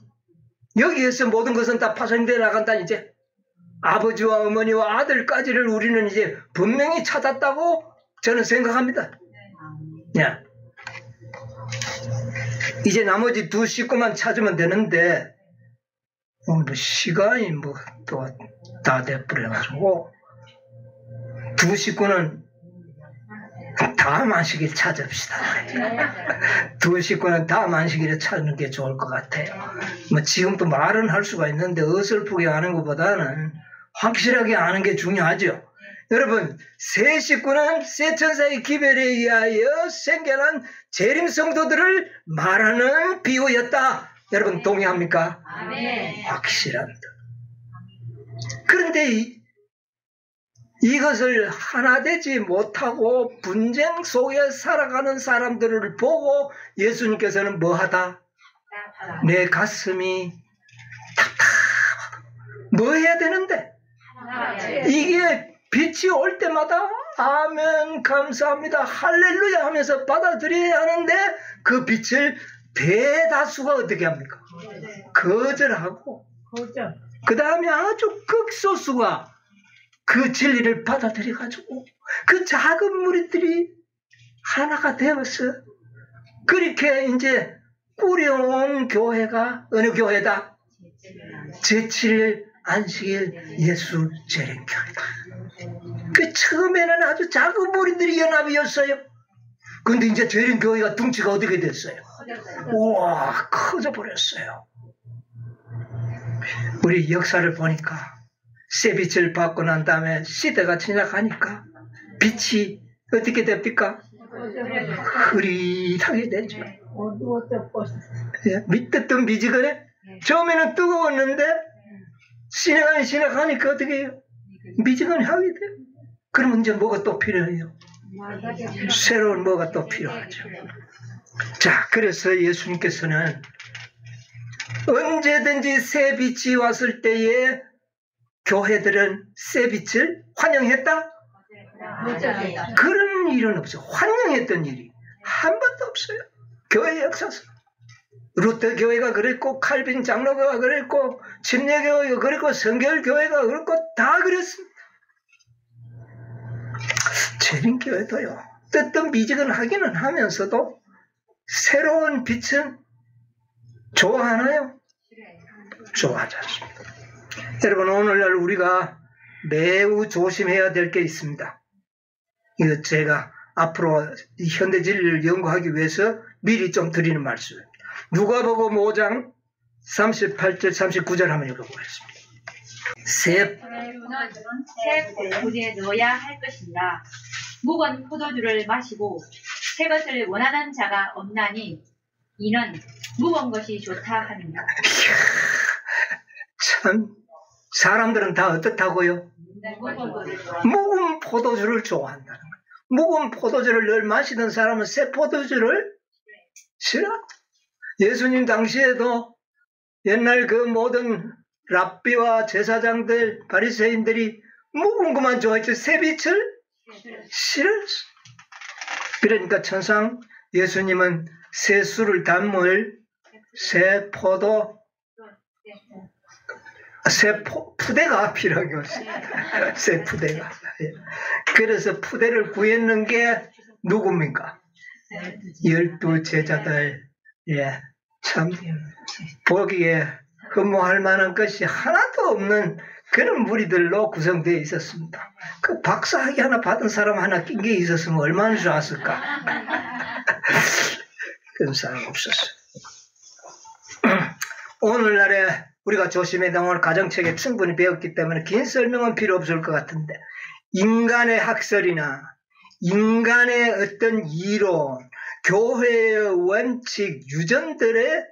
여기에서 모든 것은 다 파생되어 나간다. 이제 아버지와 어머니와 아들까지를 우리는 이제 분명히 찾았다고 저는 생각합니다. 야. 이제 나머지 2 식구만 찾으면 되는데 오늘 시간이 뭐 또 다 돼버려가지고 2 식구는 다음 안식일 찾읍시다. 2 식구는 다음 안식일에 찾는 게 좋을 것 같아요. 뭐 지금도 말은 할 수가 있는데 어설프게 하는 것보다는 확실하게 아는 게 중요하죠. 여러분, 세 식구는 세 천사의 기별에 의하여 생겨난 재림 성도들을 말하는 비유였다. 여러분 동의합니까?
네.
확실합니다. 그런데 이것을 하나 되지 못하고 분쟁 속에 살아가는 사람들을 보고 예수님께서는 뭐하다? 내 가슴이 답답하다. 뭐 해야 되는데? 이게 빛이 올 때마다 아멘 감사합니다 할렐루야 하면서 받아들여야 하는데 그 빛을 대다수가 어떻게 합니까? 거절하고 그 다음에 아주 극소수가 그 진리를 받아들여가지고 그 작은 무리들이 하나가 되어서 그렇게 이제 꾸려온 교회가 어느 교회다? 제7일 안식일 예수 재림교회다. 그 처음에는 아주 작은 무리들이 연합이었어요. 근데 이제 재림교회가 둥치가 어떻게 됐어요? 우와, 커져버렸어요. 우리 역사를 보니까 새 빛을 받고 난 다음에 시대가 지나가니까 빛이 어떻게 됩니까? 흐릿하게 되죠. 밑뜻 미지근해? 처음에는 뜨거웠는데 시간이 지나가니까 어떻게 해요? 미지근하게 돼요. 그러면 이제 뭐가 또 필요해요? 새로운 뭐가 또 필요하죠. 자, 그래서 예수님께서는 언제든지 새 빛이 왔을 때에 교회들은 새 빛을 환영했다? 그런 일은 없어요. 환영했던 일이 한 번도 없어요. 교회 역사상. 루터 교회가 그랬고 칼빈 장로교가 그랬고 침례교회가 그랬고 성결교회가 그랬고 다 그랬습니다. 재림교회도요. 뜨뜻미지근하기는 하면서도 새로운 빛은 좋아하나요? 좋아하지 않습니다. 여러분, 오늘날 우리가 매우 조심해야 될 게 있습니다. 이거 제가 앞으로 현대 진리를 연구하기 위해서 미리 좀 드리는 말씀입니다. 누가복음 5장 38절 39절 한번 읽어보겠습니다. 새
포도주에 넣어야 할 것이니라. 묵은 포도주를 마시고 새 것을 원하는 자가 없나니 이는 묵은 것이 좋다 합니다.
참 사람들은 다 어떻다고요? 묵은 포도주를 좋아한다는 거예요. 묵은 포도주를 늘 마시던 사람은 새 포도주를 싫어. 예수님 당시에도 옛날 그 모든 랍비와 제사장들, 바리새인들이 묵은 것만 좋아했지 새 빛을 싫어했어. 그러니까 천상 예수님은 새 술을 담을 새 포도 새 푸대가 필요하고 새 푸대가. 그래서 푸대를 구했는 게 누굽니까? 12 제자들. 예, 참 보기에 흠모할 만한 것이 하나도 없는 그런 무리들로 구성되어 있었습니다. 그 박사학위 하나 받은 사람 하나 낀 게 있었으면 얼마나 좋았을까? 그런 사람 없었어요. 오늘날에 우리가 조심해야 되는 오늘 가정책에 충분히 배웠기 때문에 긴 설명은 필요 없을 것 같은데, 인간의 학설이나 인간의 어떤 이론, 교회의 원칙, 유전들에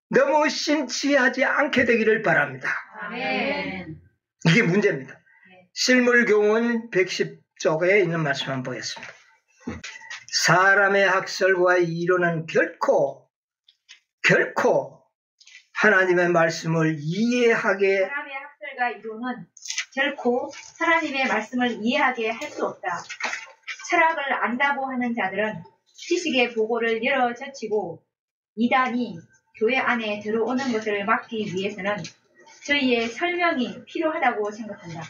너무 심취하지 않게 되기를 바랍니다.
아멘.
이게 문제입니다. 실물교훈 110쪽에 있는 말씀 한번 보겠습니다. 사람의 학설과 이론은 결코 하나님의 말씀을 이해하게,
사람의 학설과 이론은 결코 하나님의 말씀을 이해하게 할 수 없다. 철학을 안다고 하는 자들은 지식의 보고를 열어 젖히고 이단이 교회 안에 들어오는 것을 막기 위해서는 저희의 설명이 필요하다고 생각한다.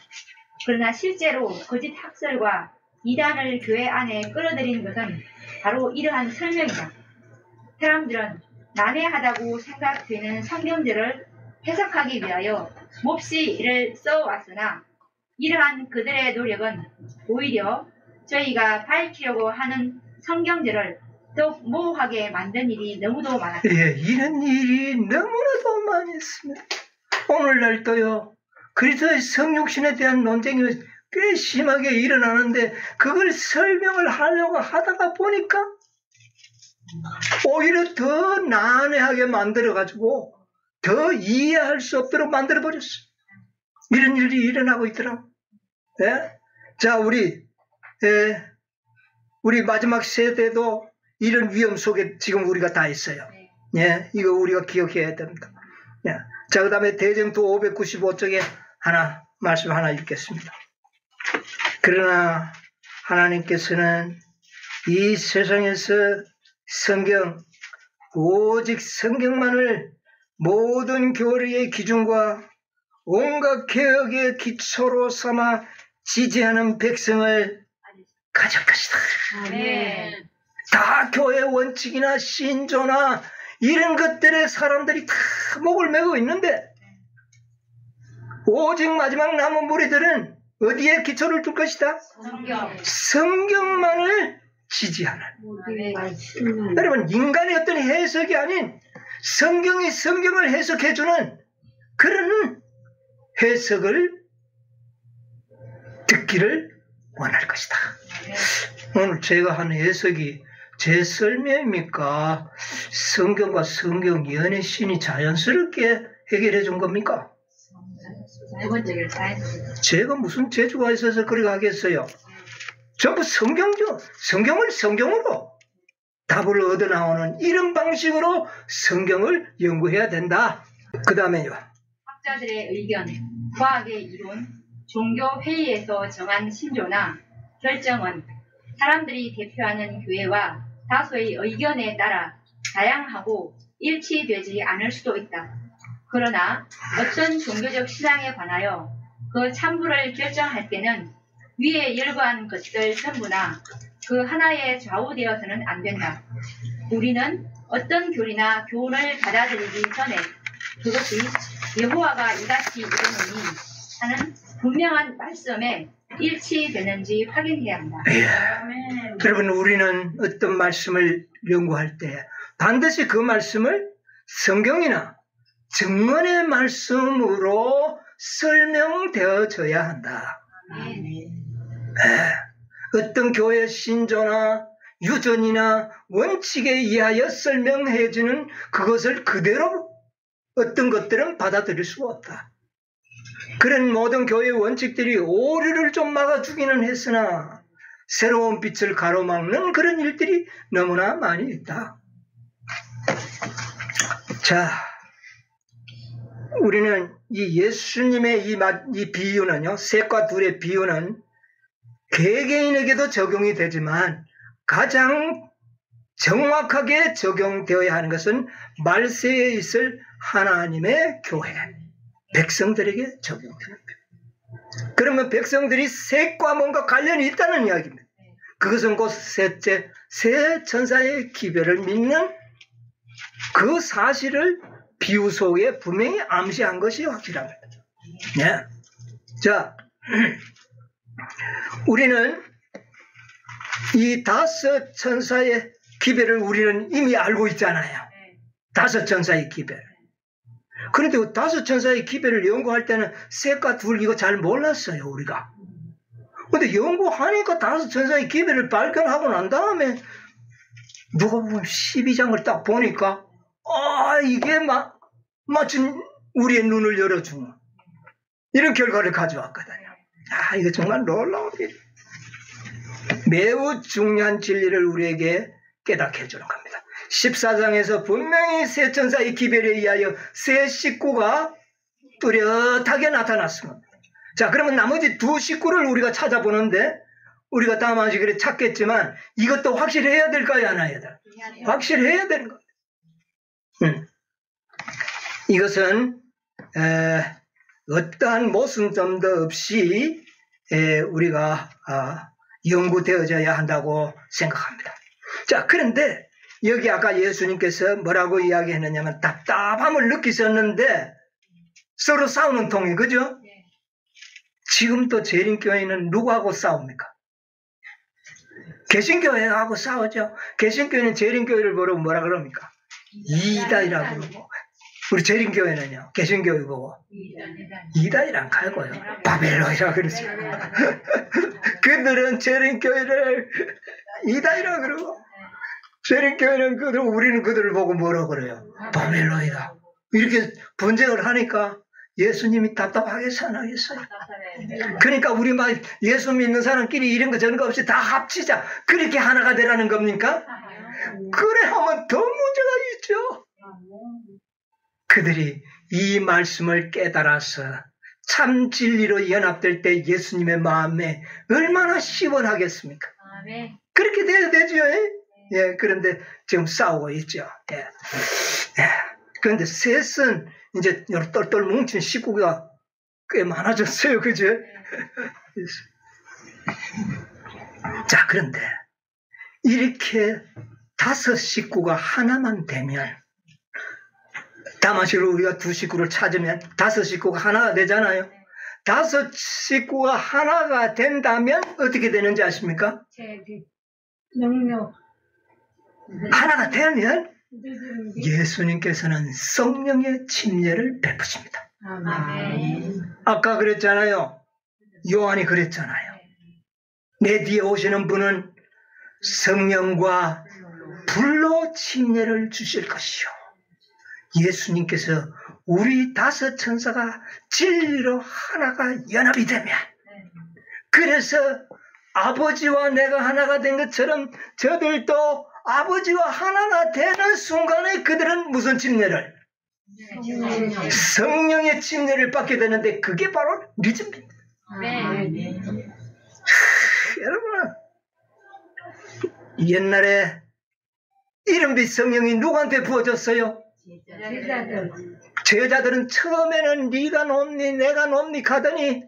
그러나 실제로 거짓 학설과 이단을 교회 안에 끌어들이는 것은 바로 이러한 설명이다. 사람들은 난해하다고 생각되는 성경들을 해석하기 위하여 몹시 이를 써왔으나 이러한 그들의 노력은 오히려 저희가 밝히려고 하는 성경들을 더욱 모호하게 만든 일이 너무도 많았다.
예, 이런 일이 너무나도 많이 있습니다. 오늘날도요, 그리스도의 성육신에 대한 논쟁이 꽤 심하게 일어나는데 그걸 설명을 하려고 하다가 보니까 오히려 더 난해하게 만들어가지고 더 이해할 수 없도록 만들어버렸어요. 이런 일이 일어나고 있더라고요. 예? 자, 우리 마지막 세대도 이런 위험 속에 지금 우리가 다 있어요. 예, 이거 우리가 기억해야 됩니다. 예. 자, 그 다음에 대정도 595쪽에 말씀 하나 읽겠습니다. 그러나 하나님께서는 이 세상에서 오직 성경만을 모든 교리의 기준과 온갖 개혁의 기초로 삼아 지지하는 백성을 가질 것이다.
아멘.
다 교회 원칙이나 신조나 이런 것들에 사람들이 다 목을 메고 있는데 오직 마지막 남은 무리들은 어디에 기초를 둘 것이다? 성경만을 지지하는. 여러분, 인간의 어떤 해석이 아닌 성경이 성경을 해석해주는 그런 해석을 듣기를 원할 것이다. 오늘 제가 한 해석이 제 설명입니까? 성경과 성경 연애신이 자연스럽게 해결해 준 겁니까? 제가 무슨 재주가 있어서 그렇게 하겠어요? 전부 성경죠. 성경을 성경으로 답을 얻어 나오는 이런 방식으로 성경을 연구해야 된다. 그 다음에요.
학자들의 의견, 과학의 이론, 종교 회의에서 정한 신조나 결정은 사람들이 대표하는 교회와 다수의 의견에 따라 다양하고 일치되지 않을 수도 있다. 그러나 어떤 종교적 신앙에 관하여 그 참부를 결정할 때는 위에 열거한 것들 전부나 그 하나에 좌우되어서는 안 된다. 우리는 어떤 교리나 교훈을 받아들이기 전에 그것이 여호와가 이같이 이르노니 하는 분명한 말씀에 일치되는지 확인해야 한다.
여러분, 우리는 어떤 말씀을 연구할 때 반드시 그 말씀을 성경이나 정언의 말씀으로 설명되어져야 한다. 어떤 교회 신조나 유전이나 원칙에 의하여 설명해주는 그것을 그대로 어떤 것들은 받아들일 수가 없다. 그런 모든 교회의 원칙들이 오류를 좀 막아주기는 했으나 새로운 빛을 가로막는 그런 일들이 너무나 많이 있다. 자, 우리는 이 예수님의 이 비유는요, 셋과 둘의 비유는 개개인에게도 적용이 되지만 가장 정확하게 적용되어야 하는 것은 말세에 있을 하나님의 교회, 백성들에게 적용됩니다. 그러면 백성들이 셋과 뭔가 관련이 있다는 이야기입니다. 그것은 곧 셋째, 세 천사의 기별을 믿는 그 사실을 비유 속에 분명히 암시한 것이 확실합니다. 네. 자, 우리는 이 다섯 천사의 기별을 우리는 이미 알고 있잖아요. 다섯 천사의 기별. 그런데 다섯 천사의 기별을 연구할 때는 셋과 둘 이거 잘 몰랐어요, 우리가. 근데 연구하니까 다섯 천사의 기별을 발견하고 난 다음에 누가 보면 12장을 딱 보니까 이게 마침 우리의 눈을 열어주는 이런 결과를 가져왔거든요. 이거 정말 놀라운 일. 매우 중요한 진리를 우리에게 깨닫게 해주는 겁니다. 14장에서 분명히 세 천사의 기별에 의하여 세 식구가 뚜렷하게 나타났습니다. 자, 그러면 나머지 두 식구를 우리가 찾아보는데 우리가 다음 한시 그래 찾겠지만 이것도 확실해야 될까요? 안 해야 돼? 확실해야 되는 겁니다. 이것은 어떠한 모순점도 없이 우리가 연구되어져야 한다고 생각합니다. 자, 그런데 여기 아까 예수님께서 뭐라고 이야기했느냐면 답답함을 느끼셨는데 서로 싸우는 통이, 그죠? 지금도 재림교회는 누구하고 싸웁니까? 개신교회하고 싸우죠. 개신교회는 재림교회를 보러 뭐라 그럽니까? 이단이라고 그러고, 우리 재림교회는요, 개신교회 보고 이단이란 갈고요, 바벨론이라고 그러죠. 그들은 재림교회를 이단이라고 그러고, 재림교회는 우리는 그들을 보고 뭐라 그래요? 바벨론이다. 이렇게 분쟁을 하니까 예수님이 답답하게 산하겠어요. 그러니까 우리 막 예수 믿는 사람끼리 이런 거 저런 거 없이 다 합치자. 그렇게 하나가 되라는 겁니까? 그래 하면 더 문제가 있죠. 그들이 이 말씀을 깨달아서 참 진리로 연합될 때 예수님의 마음에 얼마나 시원하겠습니까? 그렇게 돼야 되죠. 예, 그런데 지금 싸우고 있죠. 예. 그런데 셋은 이제 똘똘 뭉친 식구가 꽤 많아졌어요. 그죠? 자, 그런데 이렇게 다섯 식구가 하나만 되면, 다마시로 우리가 두 식구를 찾으면 다섯 식구가 하나가 되잖아요. 다섯 식구가 하나가 된다면 어떻게 되는지 아십니까? 하나가 되면 예수님께서는 성령의 침례를 베푸십니다. 아까 그랬잖아요. 요한이 그랬잖아요. 내 뒤에 오시는 분은 성령과 불로 침례를 주실 것이요. 예수님께서 우리 다섯 천사가 진리로 하나가 연합이 되면, 그래서 아버지와 내가 하나가 된 것처럼 저들도 아버지와 하나가 되는 순간에 그들은 무슨 침례를? 성령의 침례를 받게 되는데 그게 바로 믿음입니다. 여러분, 옛날에 이른비 성령이 누구한테 부어졌어요? 제자들은 처음에는 네가 높니 내가 높니 가더니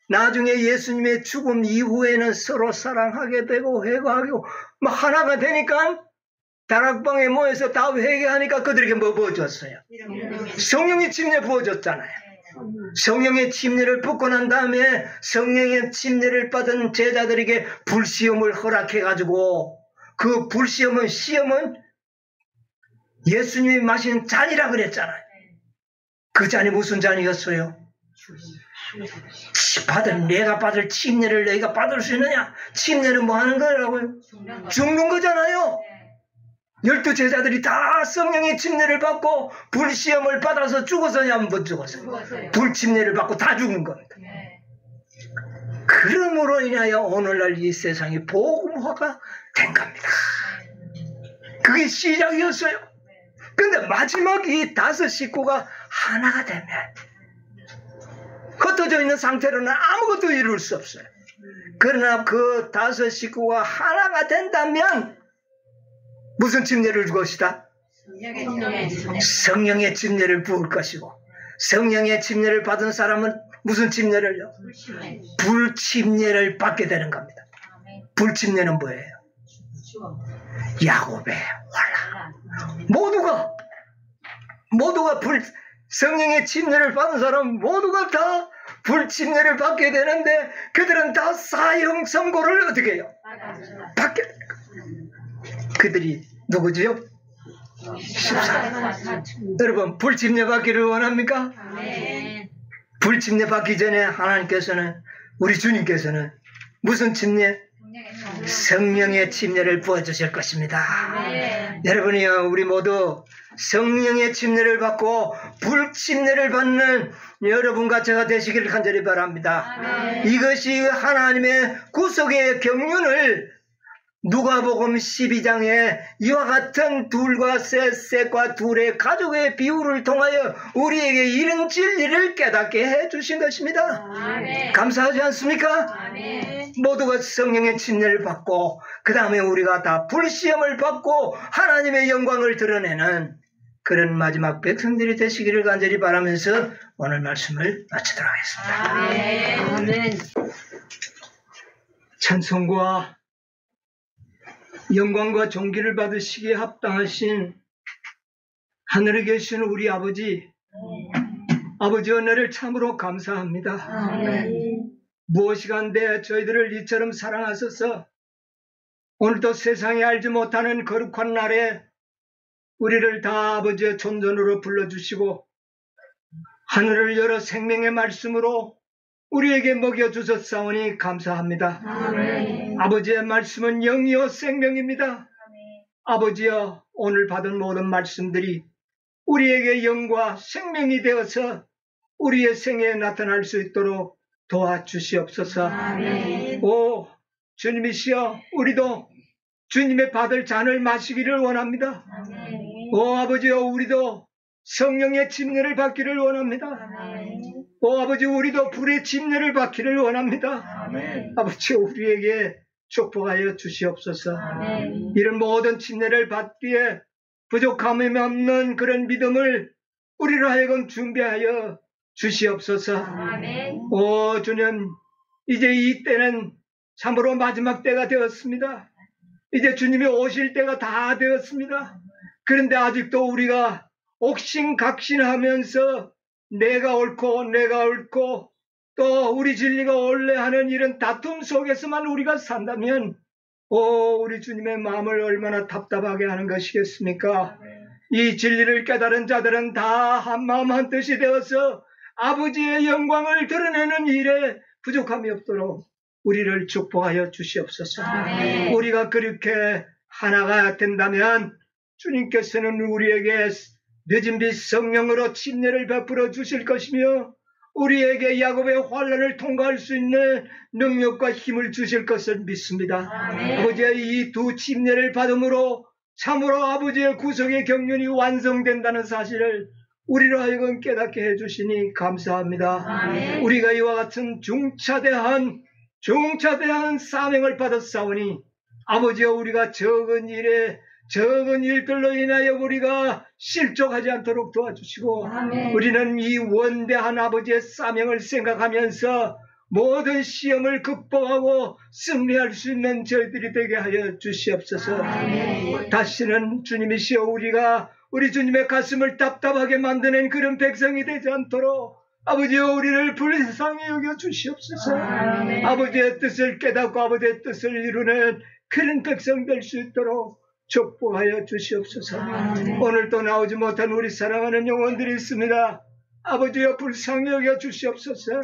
나중에 예수님의 죽음 이후에는 서로 사랑하게 되고 회개하고 막 하나가 되니까 다락방에 모여서 다 회개하니까 그들에게 뭐 부어줬어요? 성령의 침례 부어줬잖아요. 성령의 침례를 받고 난 다음에 성령의 침례를 받은 제자들에게 불시험을 허락해가지고, 그 불시험은 시험은 예수님이 마시는 잔이라 그랬잖아요. 그 잔이 무슨 잔이었어요? 내가 받을 침례를 너희가 받을 수 있느냐? 침례는 뭐 하는 거라고요? 죽는 거잖아요. 12 제자들이 다 성령의 침례를 받고 불시험을 받아서 죽었어요? 안 죽었어요? 불침례를 받고 다 죽은 겁니다. 그러므로 인하여 오늘날 이 세상이 복음화가 된 겁니다. 그게 시작이었어요. 그런데 마지막 이 다섯 식구가 하나가 되면 흩어져 있는 상태로는 아무것도 이룰 수 없어요. 그러나 그 다섯 식구가 하나가 된다면 무슨 침례를 줄 것이다? 성령의 침례를 부을 것이고, 성령의 침례를 받은 사람은 무슨 침례를요? 불침례를 받게 되는 겁니다. 불침례는 뭐예요? 야곱의 환란. 모두가 성령의 침례를 받은 사람 모두가 다 불침례를 받게 되는데 그들은 다 사형 선고를 어떻게 해요? 받게 됩니다. 그들이 누구지요? 14. 여러분 불침례 받기를 원합니까? 불침례 받기 전에 하나님께서는 우리 주님께서는 무슨 침례? 성령의 침례를 부어주실 것입니다. 여러분이요 우리 모두 성령의 침례를 받고 불침례를 받는 여러분과 제가 되시기를 간절히 바랍니다. 이것이 하나님의 구속의 경륜을 누가복음 12장에 이와 같은 둘과 셋과 둘의 가족의 비유를 통하여 우리에게 이런 진리를 깨닫게 해주신 것입니다. 감사하지 않습니까? 모두가 성령의 침례를 받고 그 다음에 우리가 다 불시험을 받고 하나님의 영광을 드러내는 그런 마지막 백성들이 되시기를 간절히 바라면서 오늘 말씀을 마치도록 하겠습니다. 찬송과 영광과 존귀를 받으시기에 합당하신 하늘에 계신 우리 아버지 은혜를 참으로 감사합니다. 무엇이간데 저희들을 이처럼 사랑하셔서 오늘도 세상에 알지 못하는 거룩한 날에 우리를 다 아버지의 존전으로 불러주시고 하늘을 열어 생명의 말씀으로 우리에게 먹여주셨사오니 감사합니다. 아버지의 말씀은 영이요 생명입니다. 아버지여 오늘 받은 모든 말씀들이 우리에게 영과 생명이 되어서 우리의 생애에 나타날 수 있도록 도와주시옵소서. 오 주님이시여 우리도 주님의 받을 잔을 마시기를 원합니다. 오 아버지여 우리도 성령의 침례를 받기를 원합니다. 오 아버지 우리도 불의 침례를 받기를 원합니다. 아버지 우리에게 축복하여 주시옵소서. 이런 모든 침례를 받기에 부족함이 없는 그런 믿음을 우리로 하여금 준비하여 주시옵소서. 오 주님 이제 이 때는 참으로 마지막 때가 되었습니다. 이제 주님이 오실 때가 다 되었습니다. 그런데 아직도 우리가 옥신각신하면서 내가 옳고 또 우리 진리가 옳네 하는 이런 다툼 속에서만 우리가 산다면 우리 주님의 마음을 얼마나 답답하게 하는 것이겠습니까? 이 진리를 깨달은 자들은 다 한마음 한뜻이 되어서 아버지의 영광을 드러내는 일에 부족함이 없도록 우리를 축복하여 주시옵소서. 우리가 그렇게 하나가 된다면 주님께서는 우리에게 늦은 빛 성령으로 침례를 베풀어 주실 것이며 우리에게 야곱의 환난을 통과할 수 있는 능력과 힘을 주실 것을 믿습니다. 아버지의 이 두 침례를 받음으로 참으로 아버지의 구속의 경륜이 완성된다는 사실을 우리로 하여금 깨닫게 해주시니 감사합니다. 우리가 이와 같은 중차대한 사명을 받았사오니 아버지여 우리가 적은 일들로 인하여 우리가 실족하지 않도록 도와주시고 우리는 이 원대한 아버지의 사명을 생각하면서 모든 시험을 극복하고 승리할 수 있는 저희들이 되게 하여 주시옵소서. 다시는 주님이시여 우리가 우리 주님의 가슴을 답답하게 만드는 그런 백성이 되지 않도록 아버지여 우리를 불쌍히 여겨 주시옵소서. 아버지의 뜻을 깨닫고 아버지의 뜻을 이루는 그런 백성 될 수 있도록 축복하여 주시옵소서. 오늘도 나오지 못한 우리 사랑하는 영혼들이 있습니다. 아버지여 불쌍히 여겨 주시옵소서.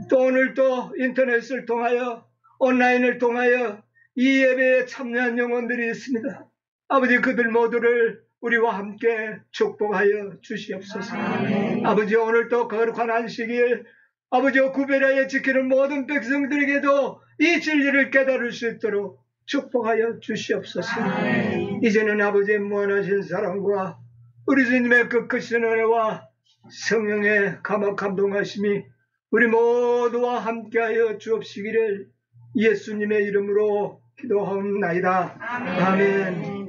또 오늘도 인터넷을 통하여 온라인을 통하여 이 예배에 참여한 영혼들이 있습니다. 아버지 그들 모두를 우리와 함께 축복하여 주시옵소서. 아버지 오늘도 거룩한 안식일 아버지여 구별하여 지키는 모든 백성들에게도 이 진리를 깨달을 수 있도록 축복하여 주시옵소서. 이제는 아버지의 무한하신 사랑과 우리 주님의 그 크신 은혜와 성령의 감동하심이 우리 모두와 함께하여 주옵시기를 예수님의 이름으로 기도하옵나이다. 아멘.